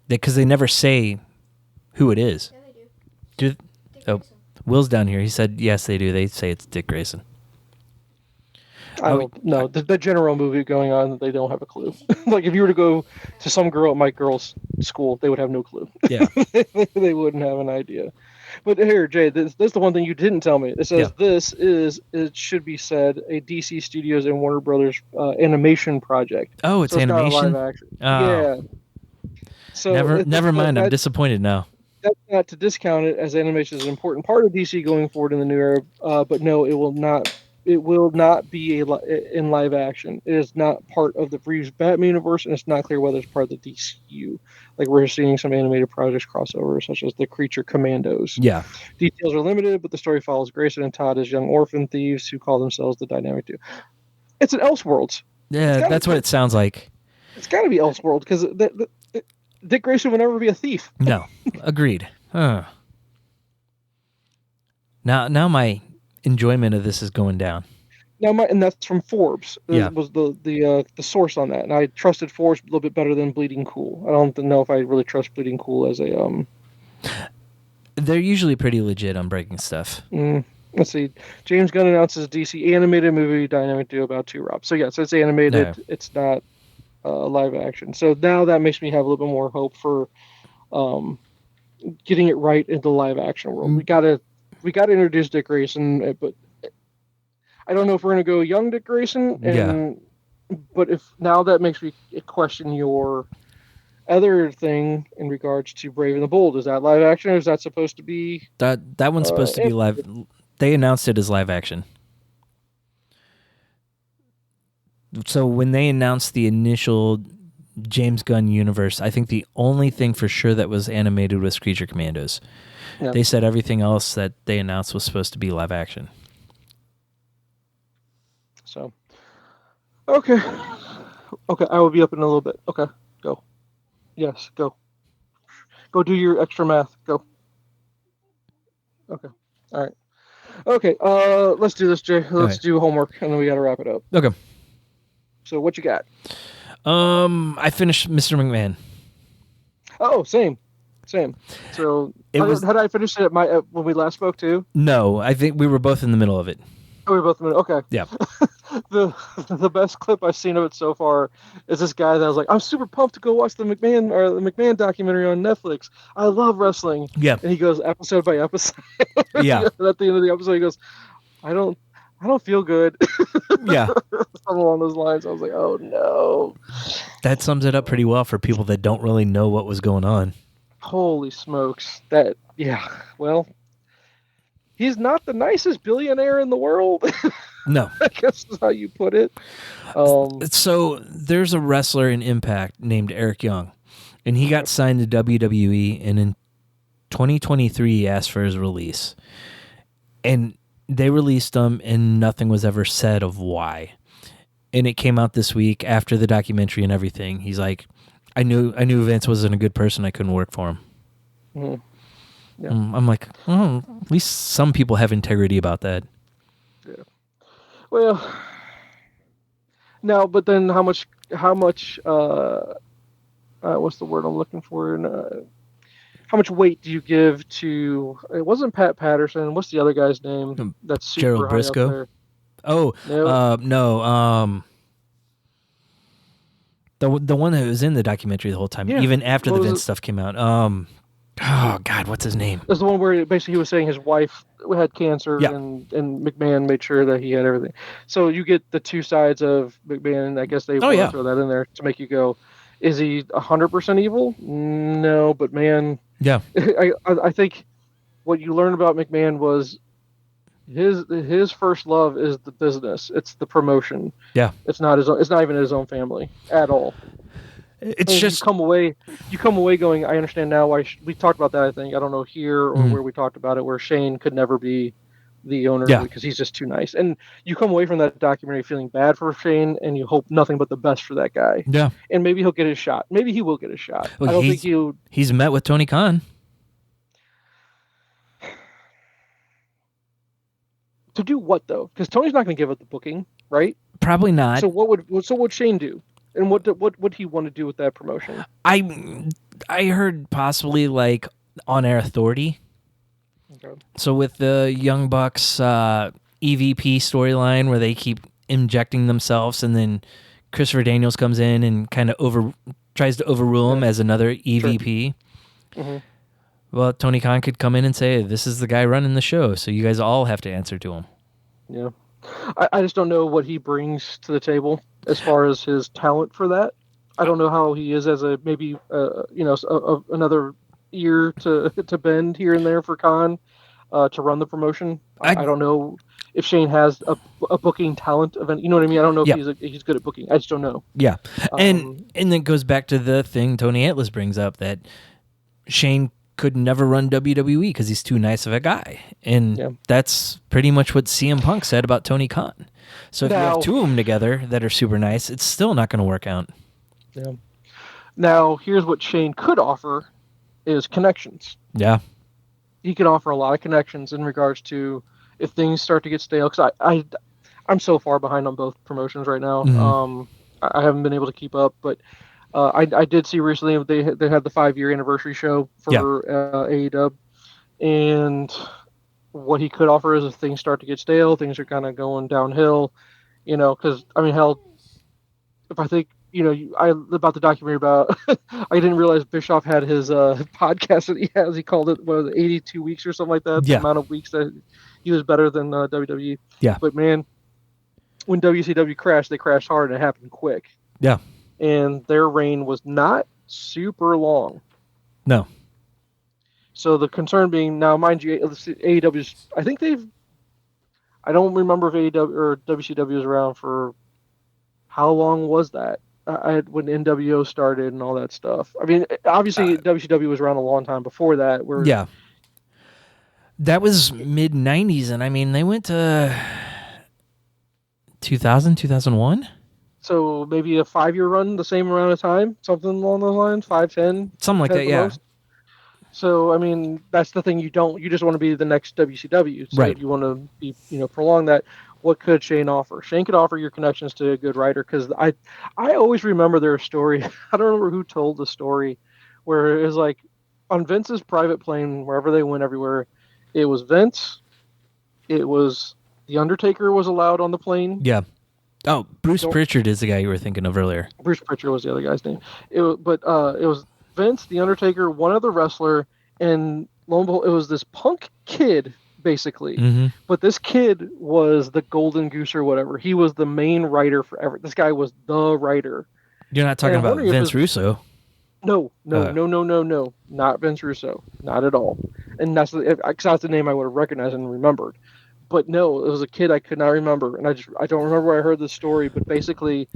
because they never say who it is. Yeah, they do. Will's down here. He said yes, they do. They say it's Dick Grayson. I don't know. The general movie going on, they don't have a clue. Like, if you were to go to some girl at my girl's school, they would have no clue. Yeah. They wouldn't have an idea. But here, Jay, this is the one thing you didn't tell me. It says this is, it should be said, a DC Studios and Warner Brothers animation project. Oh, it's animation? Not live action. Oh. Yeah. So never mind. I'm disappointed now. That's not to discount it, as animation is an important part of DC going forward in the new era. But no, it will not. It will not be in live action. It is not part of the Reeves Batman universe, and it's not clear whether it's part of the DCU. Like, we're seeing some animated projects crossover, such as the Creature Commandos. Yeah. Details are limited, but the story follows Grayson and Todd as young orphan thieves who call themselves the Dynamic Duo. It's an Elseworlds. Yeah, that's what it sounds like. It's got to be Elseworlds, because Dick Grayson would never be a thief. No, agreed. Now my enjoyment of this is going down. And that's from Forbes. Yeah. Was the source on that, and I trusted Forbes a little bit better than Bleeding Cool. I don't know if I really trust Bleeding Cool as a They're usually pretty legit on breaking stuff. Let's see. James Gunn announces DC animated movie Dynamic Duo about 2 Rob. So yes, it's animated. No. It's not live action. So now that makes me have a little bit more hope for getting it right in the live action world. We gotta introduce Dick Grayson, but I don't know if we're gonna go young Dick Grayson. But if now that makes me question your other thing in regards to Brave and the Bold. Is that live action, or is that supposed to be that one's supposed to be live? They announced it as live action. So when they announced the initial James Gunn universe, I think the only thing for sure that was animated was Creature Commandos. Yeah. They said everything else that they announced was supposed to be live action. So, okay, I will be up in a little bit. Okay, go. Yes, go. Go do your extra math. Go. Okay, all right. Okay, let's do this, Jay. Let's do homework, and then we got to wrap it up. Okay. So what you got? I finished Mr. McMahon. Oh, same. So had I finished it when we last spoke too? No, I think we were both in the middle of it. Oh, we were both in the middle. Okay. Yeah. the best clip I've seen of it so far is this guy that was like, "I'm super pumped to go watch the McMahon documentary on Netflix. I love wrestling." Yeah. And he goes episode by episode. Yeah. And at the end of the episode, he goes, I don't feel good." Yeah. Something along those lines. I was like, oh no. That sums it up pretty well for people that don't really know what was going on. Holy smokes. Well, he's not the nicest billionaire in the world. No. I guess is how you put it. So there's a wrestler in Impact named Eric Young, and he got signed to WWE, and in 2023 he asked for his release. And they released him, and nothing was ever said of why. And it came out this week after the documentary and everything. He's like, I knew Vince wasn't a good person. I couldn't work for him. Mm-hmm. Yeah. I'm like, oh, at least some people have integrity about that. Yeah. Well, no, but then how much what's the word I'm looking for? And how much weight do you give to? It wasn't Pat Patterson. What's the other guy's name? That's super Gerald high Briscoe. up there. Oh, no. The one that was in the documentary the whole time, even after the Vince stuff came out. Oh God, what's his name? That's the one where basically he was saying his wife had cancer, and McMahon made sure that he had everything. So you get the two sides of McMahon. I guess they want to throw that in there to make you go, Is he 100% evil? No, but man, Yeah. I think what you learned about McMahon was his first love is the business. It's the promotion. Yeah. It's not even his own family at all. It's And just you come away going, I understand now why we talked about that. I think I don't know here or where we talked about it, where Shane could never be the owner because he's just too nice. And you come away from that documentary feeling bad for Shane, and you hope nothing but the best for that guy. Yeah. And maybe he'll get his shot. Maybe he will get his shot. Well, I don't think he's met with Tony Khan. To do what though? Because Tony's not going to give up the booking, right? Probably not. So what would Shane do? And what would he want to do with that promotion? I heard possibly like on-air authority. Okay. So with the Young Bucks EVP storyline where they keep injecting themselves, and then Christopher Daniels comes in and kind of tries to overrule him as another EVP. Sure. Mm-hmm. Well, Tony Khan could come in and say, "This is the guy running the show, so you guys all have to answer to him." Yeah, I just don't know what he brings to the table as far as his talent for that. I don't know how he is as a maybe another ear to bend here and there for Khan to run the promotion. I don't know if Shane has a booking talent event. You know what I mean? I don't know if he's good at booking. I just don't know. Yeah, and it goes back to the thing Tony Atlas brings up, that Shane could never run WWE because he's too nice of a guy. And that's pretty much what CM Punk said about Tony Khan. So if you have two of them together that are super nice, it's still not going to work out. Yeah. Now, here's what Shane could offer is connections. Yeah. He can offer a lot of connections in regards to if things start to get stale. Because I'm so far behind on both promotions right now. Mm-hmm. I haven't been able to keep up, but I did see recently they had the 5-year anniversary show for AEW, and what he could offer is if things start to get stale, things are kind of going downhill, because I mean, hell, if I think about the documentary about I didn't realize Bischoff had his podcast that he has. He called it 82 weeks or something like that. The amount of weeks that he was better than WWE. Yeah, but man, when WCW crashed, they crashed hard and it happened quick. Yeah. And their reign was not super long. No. So the concern being, now mind you, AEW's, I don't remember if AEW or WCW was around for, how long was that? When NWO started and all that stuff. I mean, obviously WCW was around a long time before that. Yeah. That was mid-90s, and I mean, they went to 2000, 2001? So maybe a 5-year run, the same amount of time, something along those lines, 5, 10, something like that. Yeah. Most. So I mean, that's the thing. You just want to be the next WCW. So right. If you want to be, prolong that. What could Shane offer? Shane could offer your connections to a good writer, because I always remember their story. I don't remember who told the story, where it was like on Vince's private plane, wherever they went, everywhere. It was Vince. It was the Undertaker was allowed on the plane. Yeah. Oh, Bruce Pritchard is the guy you were thinking of earlier. Bruce Pritchard was the other guy's name. It was Vince, the Undertaker, one other wrestler, and lo and behold, it was this punk kid, basically. Mm-hmm. But this kid was the golden goose or whatever. He was the main writer forever. This guy was the writer. You're not talking about Vince Russo. No, not Vince Russo, not at all. And that's the name I would have recognized and remembered. But no, it was a kid I could not remember, and I don't remember where I heard this story. But basically,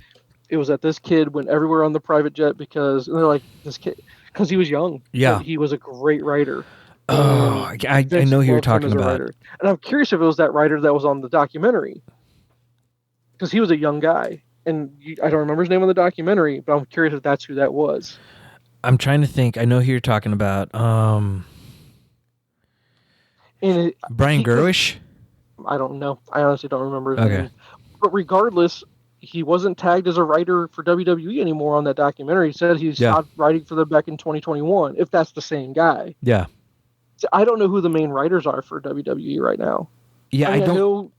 it was that this kid went everywhere on the private jet because they're like, this kid, because he was young. Yeah, he was a great writer. Oh, I know who you're talking about. And I'm curious if it was that writer that was on the documentary, because he was a young guy, and I don't remember his name on the documentary, but I'm curious if that's who that was. I'm trying to think. I know who you're talking about. Brian Gerwish? I don't know. I honestly don't remember his name. But regardless, he wasn't tagged as a writer for WWE anymore on that documentary. He said he stopped writing for them back in 2021, if that's the same guy. Yeah. So I don't know who the main writers are for WWE right now. Yeah, I know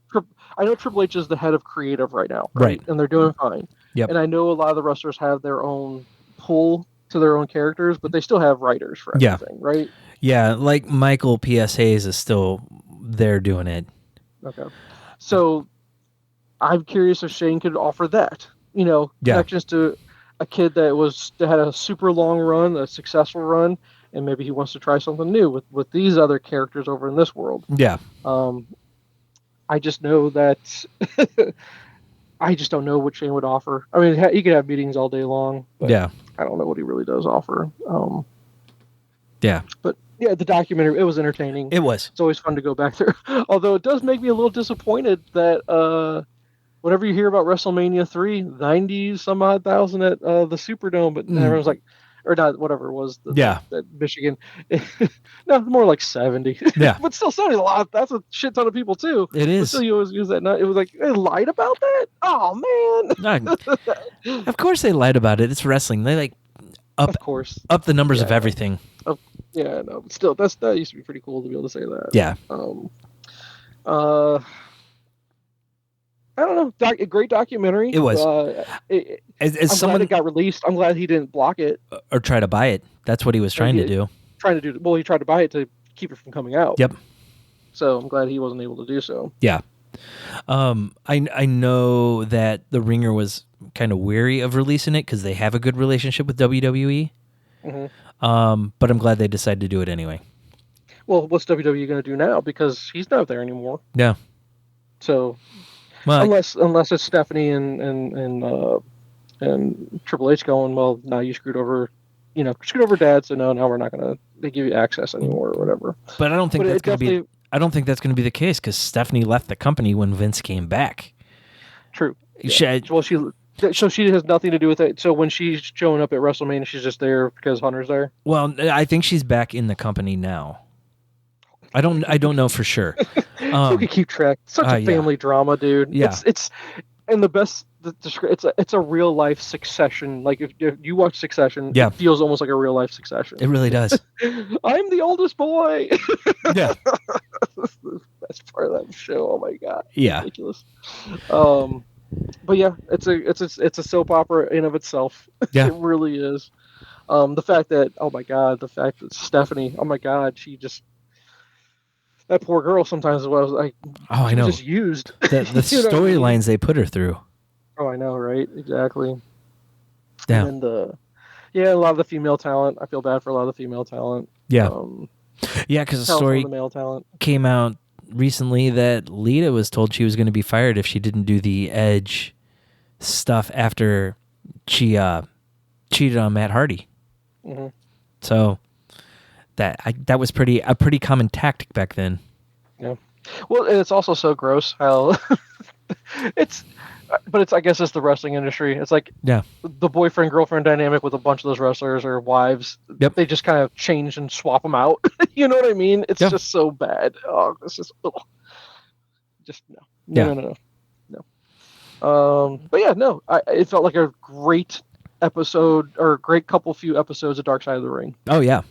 Triple H is the head of creative right now, right? And they're doing fine. Yep. And I know a lot of the wrestlers have their own pull to their own characters, but they still have writers for everything, right? Yeah, like Michael P.S. Hayes is still there doing it. Okay. So I'm curious if Shane could offer that, connections to, a kid that had a super long run, a successful run, and maybe he wants to try something new with these other characters over in this world. Yeah. I just know that I just don't know what Shane would offer. I mean, he could have meetings all day long. But Yeah. I don't know what he really does offer. Yeah. But yeah, the documentary, it was entertaining. It was. It's always fun to go back there. Although it does make me a little disappointed that whenever you hear about WrestleMania 3, 90 some odd thousand at the Superdome, but everyone's like, or not, whatever it was, that Michigan. No, more like 70. Yeah. But still 70 a lot. That's a shit ton of people too. It is. But still, you always use that. It was like, they lied about that? Oh, man. Of course they lied about it. It's wrestling. They like up the numbers of everything. Yeah, no, but still, that used to be pretty cool to be able to say that. Yeah. I don't know. A great documentary. It was. I'm glad it got released. I'm glad he didn't block it or try to buy it. That's what he was trying to do. Well, he tried to buy it to keep it from coming out. Yep. So I'm glad he wasn't able to do so. Yeah. I know that the Ringer was kind of wary of releasing it because they have a good relationship with WWE. Mm-hmm. But I'm glad they decided to do it anyway. Well, what's WWE going to do now? Because he's not there anymore. Yeah. So, well, unless it's Stephanie and Triple H going, well, now you screwed over Dad. So no, now we're not going to give you access anymore or whatever. But I don't think that's going to be. I don't think that's going to be the case because Stephanie left the company when Vince came back. True. Yeah. So she has nothing to do with it. So when she's showing up at WrestleMania, she's just there because Hunter's there. Well, I think she's back in the company now. I don't know for sure. You can keep track. Such a family drama, dude. Yeah. It's and the best. It's a real life Succession. Like if you watch Succession, it feels almost like a real life Succession. It really does. I'm the oldest boy. Yeah. That's the best part of that show. Oh my god. Yeah. Ridiculous. But yeah, it's a soap opera in of itself. Yeah. It really is. The fact that Stephanie, oh my god, she just, that poor girl sometimes was like, I know, just used the storylines they put her through. Oh, I know, right? Exactly. Yeah. And a lot of the female talent. I feel bad for a lot of the female talent. Yeah. Because the story the male talent came out recently that Lita was told she was going to be fired if she didn't do the Edge stuff after she cheated on Matt Hardy. Mm-hmm. So that was a pretty common tactic back then. Yeah. Well, and it's also so gross how I guess it's the wrestling industry. It's like the boyfriend girlfriend dynamic with a bunch of those wrestlers or wives. Yep. They just kind of change and swap them out. You know what I mean? It's just so bad. Oh, it's just no. But yeah, no. It felt like a great episode or a great few episodes of Dark Side of the Ring. Oh yeah,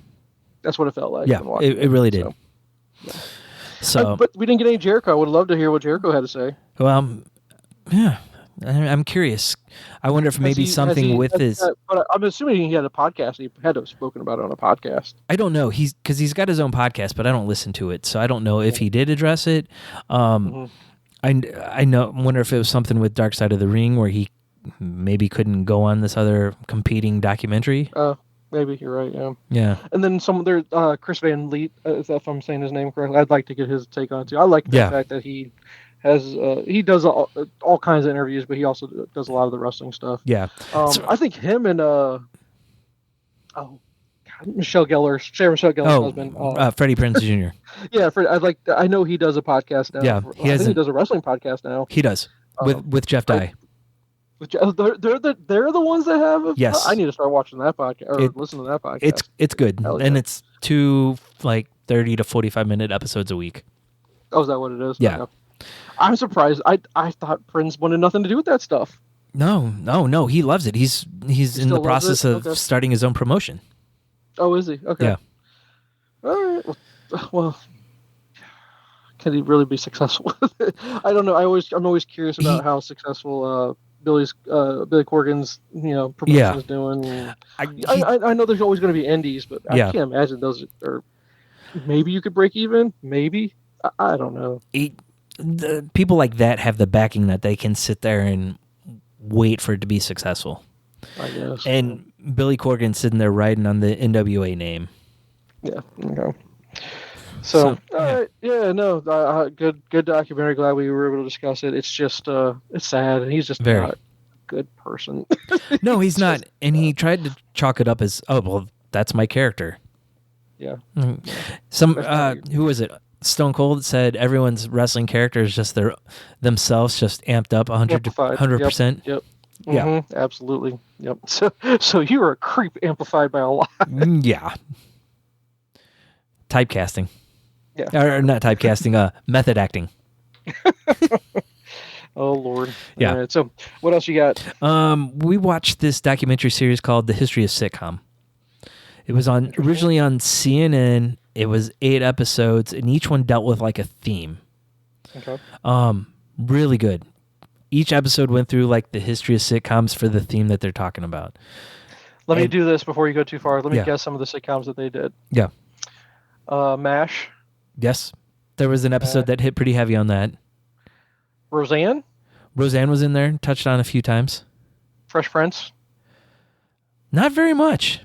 that's what it felt like. Yeah, it really did. So, but we didn't get any Jericho. I would love to hear what Jericho had to say. Well, yeah, I'm curious. I wonder if maybe something with his. But I'm assuming he had a podcast. He had to have spoken about it on a podcast. I don't know. Because he's got his own podcast, but I don't listen to it, so I don't know if he did address it. I wonder if it was something with Dark Side of the Ring where he maybe couldn't go on this other competing documentary. Maybe you're right. Yeah. Yeah. And then some other Chris Van Leet, if I'm saying his name correctly, I'd like to get his take on it too. I like the fact that he has he does all kinds of interviews, but he also does a lot of the wrestling stuff. Yeah. I think him and Sarah Michelle Gellar's husband, Freddie Prinze Jr. Yeah, I know he does a podcast now. Yeah, he does a wrestling podcast now. He does with Jeff Dye. They're the ones that have. Yes, I need to start watching that podcast or listen to that podcast. It's good, and it's 2 30 to 45-minute episodes a week. Oh, is that what it is? Yeah. Okay. I'm surprised. I thought Prince wanted nothing to do with that stuff. No. He loves it. He's in the process of starting his own promotion. Oh, is he? Okay. Yeah. All right. Well, can he really be successful with it? I don't know. I'm always curious about how successful Billy Corgan's promotion is doing. I know there's always going to be indies, but I can't imagine those are. Maybe you could break even. Maybe I don't know. The people like that have the backing that they can sit there and wait for it to be successful. I guess. And Billy Corgan sitting there writing on the NWA name. Yeah. Okay. So good documentary. Glad we were able to discuss it. It's just, it's sad, and he's just Very. not a good person. No, he's not. And he tried to chalk it up as, oh, well, that's my character. Yeah. Some who was it? Stone Cold said everyone's wrestling character is just themselves, just amped up 100%. Yep. Yeah. Absolutely. Yep. So you were a creep amplified by a lot. Yeah. Typecasting. Yeah. Or not typecasting, method acting. Oh, Lord. Yeah. All right, so what else you got? We watched this documentary series called The History of Sitcom. It was originally on CNN. It was 8 episodes, and each one dealt with like a theme. Okay. Really good. Each episode went through like the history of sitcoms for the theme that they're talking about. Let me do this before you go too far. Let me Yeah. guess some of the sitcoms that they did. Yeah. MASH. Yes. There was an episode that hit pretty heavy on that. Roseanne. Roseanne was in there, touched on a few times. Fresh Prince. Not very much.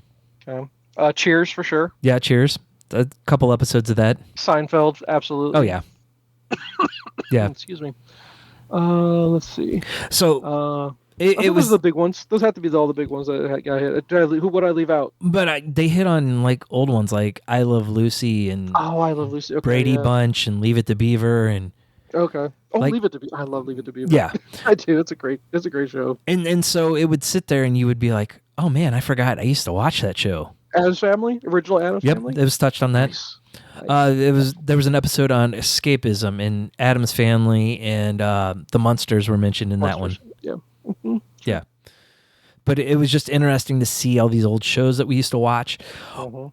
Okay. Cheers for sure. Yeah, Cheers. A couple episodes of that. Seinfeld, absolutely. Oh, yeah. Yeah. Excuse me. Let's see. So it was the big ones. Those have to be all the big ones that got hit. Who would I leave out? But they hit on like old ones like I Love Lucy and I Love Lucy. Okay, Brady Bunch and Leave It to Beaver and okay. Oh, like, Leave It to Beaver. I love Leave It to Beaver. Yeah, I do. It's a great show. And so it would sit there and you would be like, oh man, I forgot I used to watch that show. Addams Family, original Addams Family. Yep, it was touched on that. Nice. There was an episode on escapism and Addams Family and the Munsters were mentioned in that one. Yeah. Mm-hmm. Yeah. But it was just interesting to see all these old shows that we used to watch. Uh-huh.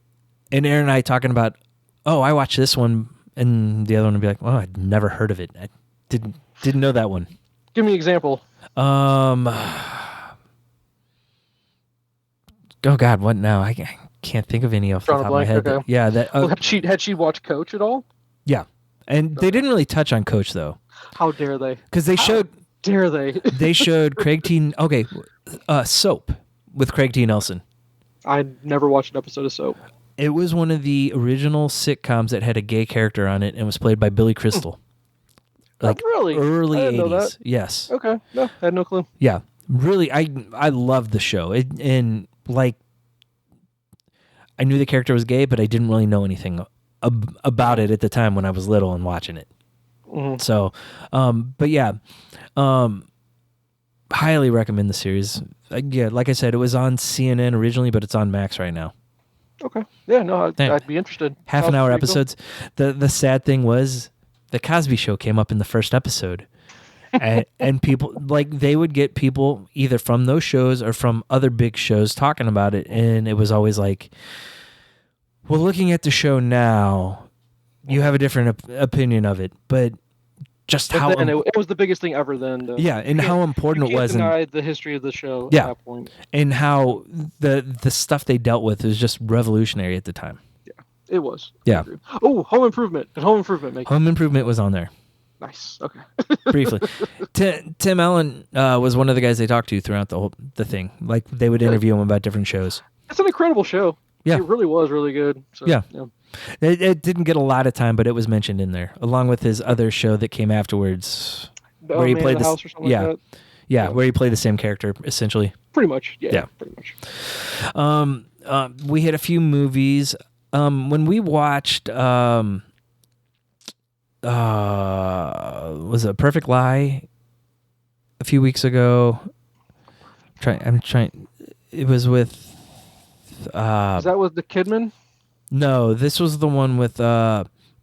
And Aaron and I talking about, oh, I watched this one, and the other one would be like, oh, I'd never heard of it. I didn't know that one. Give me an example. Oh God, what now? I can't think of any off the top of my head. Okay. Yeah, that. Well, had she watched Coach at all? Yeah, and they didn't really touch on Coach though. How dare they? Because they showed. Dare they? They showed Craig T. Okay, Soap with Craig T. Nelson. I never watched an episode of Soap. It was one of the original sitcoms that had a gay character on it and was played by Billy Crystal. Like really? Early I didn't 80s. know that. Yes. Okay. No, I had no clue. Yeah. Really, I loved the show. And like, I knew the character was gay, but I didn't really know anything about it at the time when I was little and watching it. Mm-hmm. So, but yeah, highly recommend the series. Yeah, like I said, it was on CNN originally, but it's on Max right now. Okay. Yeah, no, I'd be interested. Half an hour episodes. The sad thing was the Cosby Show came up in the first episode. and people, like, they would get people either from those shows or from other big shows talking about it. And it was always like, well, looking at the show now, you have a different opinion of it. But just how... And it was the biggest thing ever then. Though. Yeah, and how important it was. You can't deny the history of the show at that point. And how the stuff they dealt with was just revolutionary at the time. Yeah, it was. Yeah. Oh, Home Improvement. Did Home Improvement make it? Home Improvement was on there. Nice. Okay. Briefly. Tim Allen was one of the guys they talked to throughout the thing. Like, they would interview him about different shows. It's an incredible show. Yeah. It really was really good. So, yeah. It didn't get a lot of time, but it was mentioned in there, along with his other show that came afterwards. Where he played the house or something like that? Yeah, where he played the same character, essentially. Pretty much. Yeah. Pretty much. We hit a few movies. When we watched... was it A Perfect Lie a few weeks ago? I'm trying. It was with. Is that with the Kidman? No, this was the one with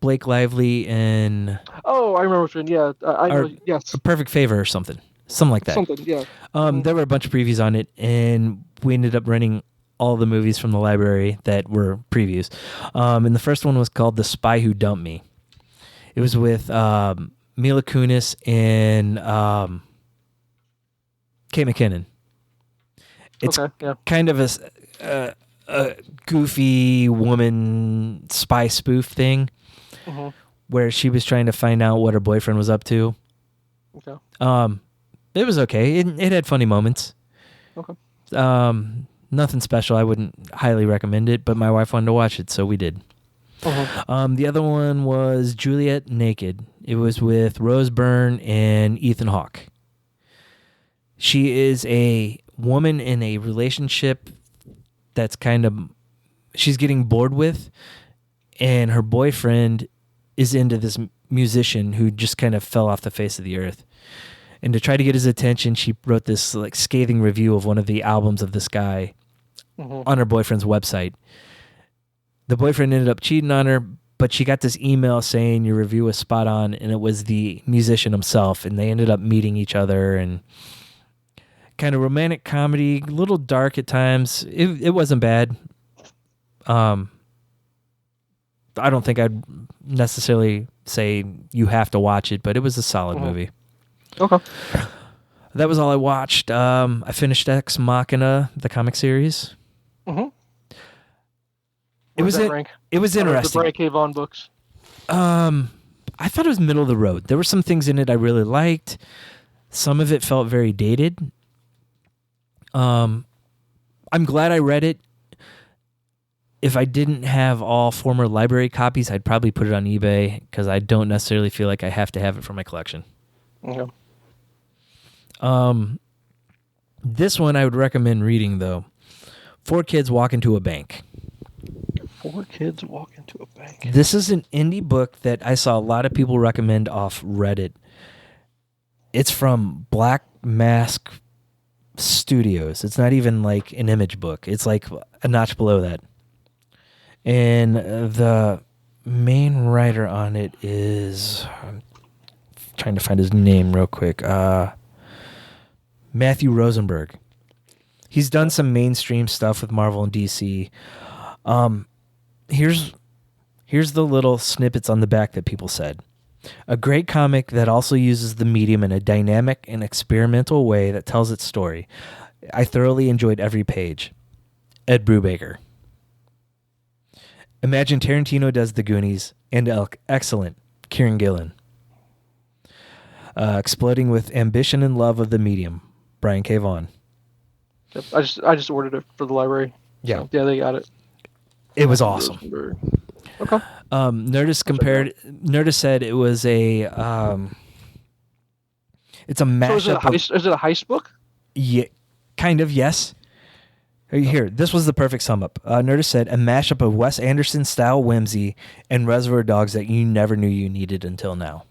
Blake Lively and. Oh, I remember which one. Yeah, I know. Yes. A Perfect Favor or something like that. Something. Yeah. There were a bunch of previews on it, and we ended up renting all the movies from the library that were previews. And the first one was called The Spy Who Dumped Me. It was with Mila Kunis and Kate McKinnon. It's kind of a goofy woman spy spoof thing where she was trying to find out what her boyfriend was up to. Okay. It was okay. It had funny moments. Okay. Nothing special. I wouldn't highly recommend it, but my wife wanted to watch it, so we did. The other one was Juliet Naked. It was with Rose Byrne and Ethan Hawke. She is a woman in a relationship that's she's getting bored with, and her boyfriend is into this musician who just kind of fell off the face of the earth. And to try to get his attention, she wrote this like scathing review of one of the albums of this guy on her boyfriend's website. The boyfriend ended up cheating on her, but she got this email saying your review was spot on, and it was the musician himself, and they ended up meeting each other, and kind of romantic comedy, a little dark at times. It wasn't bad. I don't think I'd necessarily say you have to watch it, but it was a solid movie. Okay. That was all I watched. I finished Ex Machina, the comic series. It was interesting. The Brian Vaughn books. I thought it was middle of the road. There were some things in it I really liked. Some of it felt very dated. I'm glad I read it. If I didn't have all former library copies, I'd probably put it on eBay because I don't necessarily feel like I have to have it for my collection. Okay. This one I would recommend reading, though. 4 Kids Walk Into a Bank. 4 Kids Walk Into a Bank. This is an indie book that I saw a lot of people recommend off Reddit. It's from Black Mask Studios. It's not even like an Image book. It's like a notch below that. And the main writer on it is... I'm trying to find his name real quick. Matthew Rosenberg. He's done some mainstream stuff with Marvel and DC. Here's the little snippets on the back that people said. A great comic that also uses the medium in a dynamic and experimental way that tells its story. I thoroughly enjoyed every page. Ed Brubaker. Imagine Tarantino does The Goonies and excellent. Kieran Gillen. Exploding with ambition and love of the medium. Brian K. Vaughan. Yep, I just ordered it for the library. Yeah. So, yeah, they got it. It was awesome. Okay. Nerdist said it was a it's a mashup. So is it a heist book? Yeah, kind of, yes. Here, this was the perfect sum up. Nerdist said a mashup of Wes Anderson style whimsy and Reservoir Dogs that you never knew you needed until now.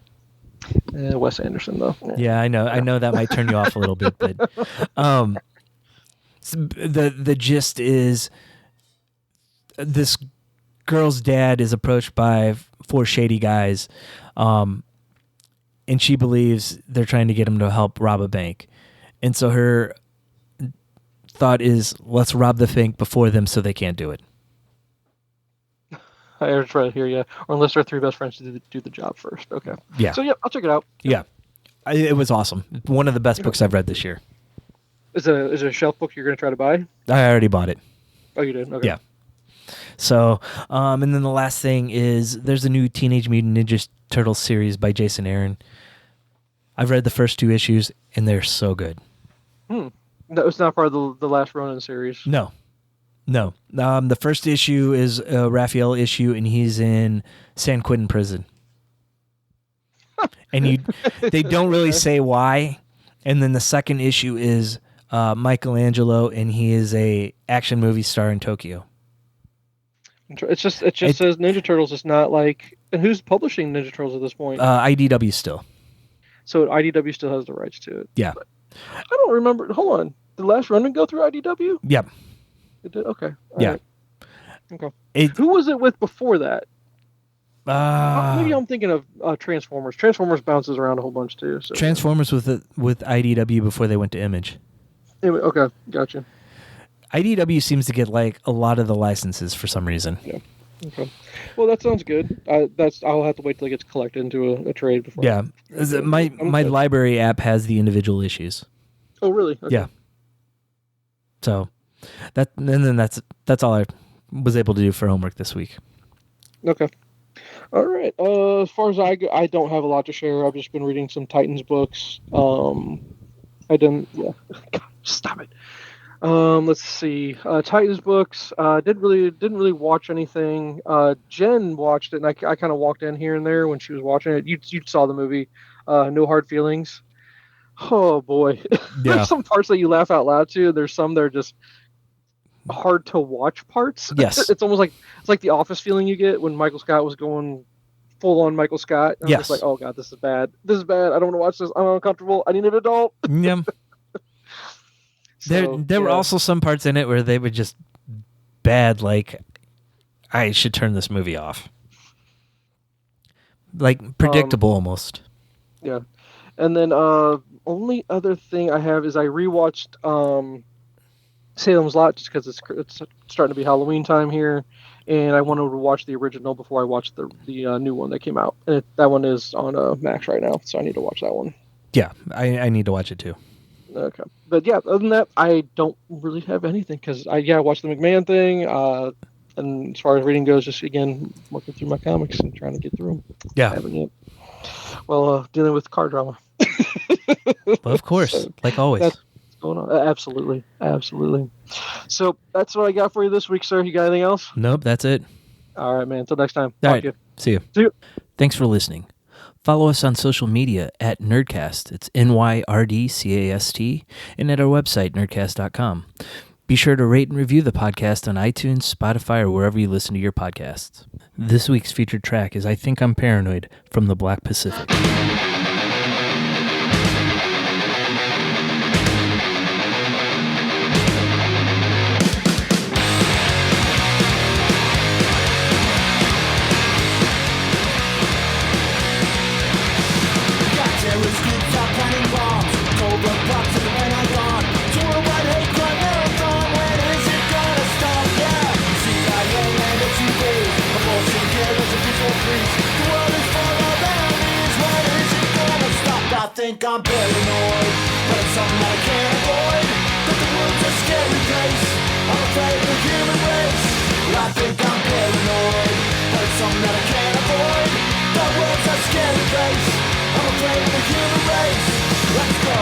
Wes Anderson, though. Yeah, I know. I know that might turn you off a little bit, but the gist is this girl's dad is approached by 4 shady guys, and she believes they're trying to get him to help rob a bank. And so her thought is, let's rob the bank before them so they can't do it. I was right here, yeah. Or unless they're 3 best friends to do the job first. Okay. Yeah. So, yeah, I'll check it out. Yeah. It was awesome. One of the best books I've read this year. Is it a shelf book you're going to try to buy? I already bought it. Oh, you did? Okay. Yeah. So, and then the last thing is there's a new Teenage Mutant Ninja Turtles series by Jason Aaron. I've read the first 2 issues, and they're so good. That was not part of the last Ronin series. No. The first issue is a Raphael issue, and he's in San Quentin prison. And they don't really say why. And then the second issue is Michelangelo, and he is a action movie star in Tokyo. It just says Ninja Turtles. It's not like... And who's publishing Ninja Turtles at this point? IDW still. So IDW still has the rights to it. Yeah. But I don't remember. Hold on. Did last Ronin go through IDW? Yep. It did? Okay. All yeah. Right. Okay. Who was it with before that? Maybe I'm thinking of Transformers. Transformers bounces around a whole bunch too. So. Transformers with IDW before they went to Image. Anyway, okay, gotcha. IDW seems to get like a lot of the licenses for some reason. Yeah. Okay. Well, that sounds good. I'll have to wait till it gets collected into a trade before. Yeah. My library app has the individual issues. Oh, really? Okay. Yeah. So that's all I was able to do for homework this week. Okay. All right. As far as I don't have a lot to share. I've just been reading some Titans books. I didn't. Yeah. God, stop it. Let's see. Titans books. Didn't really watch anything. Jen watched it, and I kind of walked in here and there when she was watching it. You saw the movie, No Hard Feelings. Oh boy, Yeah. There's some parts that you laugh out loud to. There's some that are just hard to watch parts. Yes. It's almost like the Office feeling you get when Michael Scott was going full on Michael Scott. I'm just like, oh god, this is bad. This is bad. I don't want to watch this. I'm uncomfortable. I need an adult. Yeah. So, there were also some parts in it where they were just bad, like I should turn this movie off. Like predictable almost. Yeah. And then only other thing I have is I rewatched Salem's Lot just because it's starting to be Halloween time here, and I wanted to watch the original before I watched the new one that came out. And that one is on Max right now, so I need to watch that one. Yeah, I need to watch it too. Okay, but yeah, other than that, I don't really have anything because I watched the McMahon thing, and as far as reading goes, just again working through my comics and trying to get through them. Yeah, haven't yet. Well, dealing with car drama. Well, of course, so, like always. That's what's going on. Absolutely. So that's what I got for you this week, sir. You got anything else? Nope, that's it. All right, man. Until next time. All right. See you. See you. Thanks for listening. Follow us on social media at Nyrdcast. It's NYRDCAST, and at our website, nerdcast.com. Be sure to rate and review the podcast on iTunes, Spotify, or wherever you listen to your podcasts. This week's featured track is I Think I'm Paranoid from the Black Pacific. I think I'm paranoid, but it's something I can't avoid. But the world's a scary place, I'm afraid of the human race. I think I'm paranoid, but it's something that I can't avoid. The world's a scary place, I'm afraid of the human race. Let's go.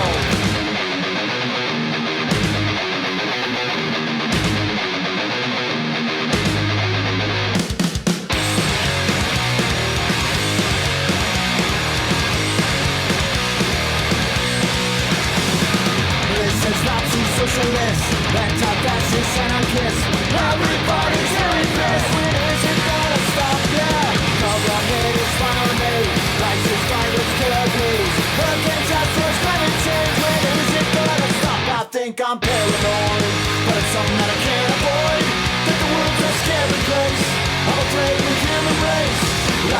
Socialist, anti-fascist, anarchist. Everybody's very pissed. When is it gonna stop? Yeah, cover hit is final made. Life is violence, killer bees. Hurricanes, asteroids, climate change. When is it gonna stop? I think I'm paranoid, but it's something that I can't avoid. That the world's a scary place, I'm afraid of the human race.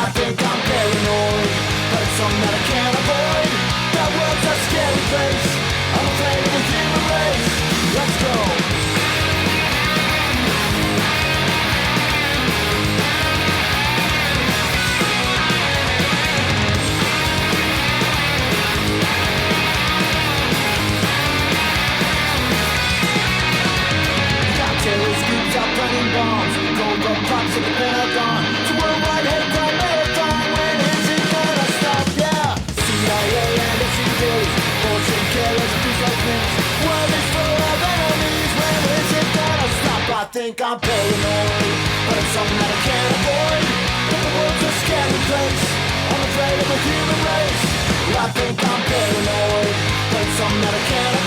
I think I'm paranoid, but it's something that I can't avoid. That world's a scary place, I'm afraid of the human race. Let's go. Terrorist groups are planting bombs. Cold up props at the Pentagon. It's a worldwide hate crime marathon. When is it gonna stop? Yeah. CIA and its CDs. Fortune killers and peace like things. World is full of enemies. When is it gonna stop? I think I'm paranoid, but it's something that I can't avoid. But the world's a scary place, I'm afraid of the human race. I think I'm paranoid, but it's something that I can't avoid.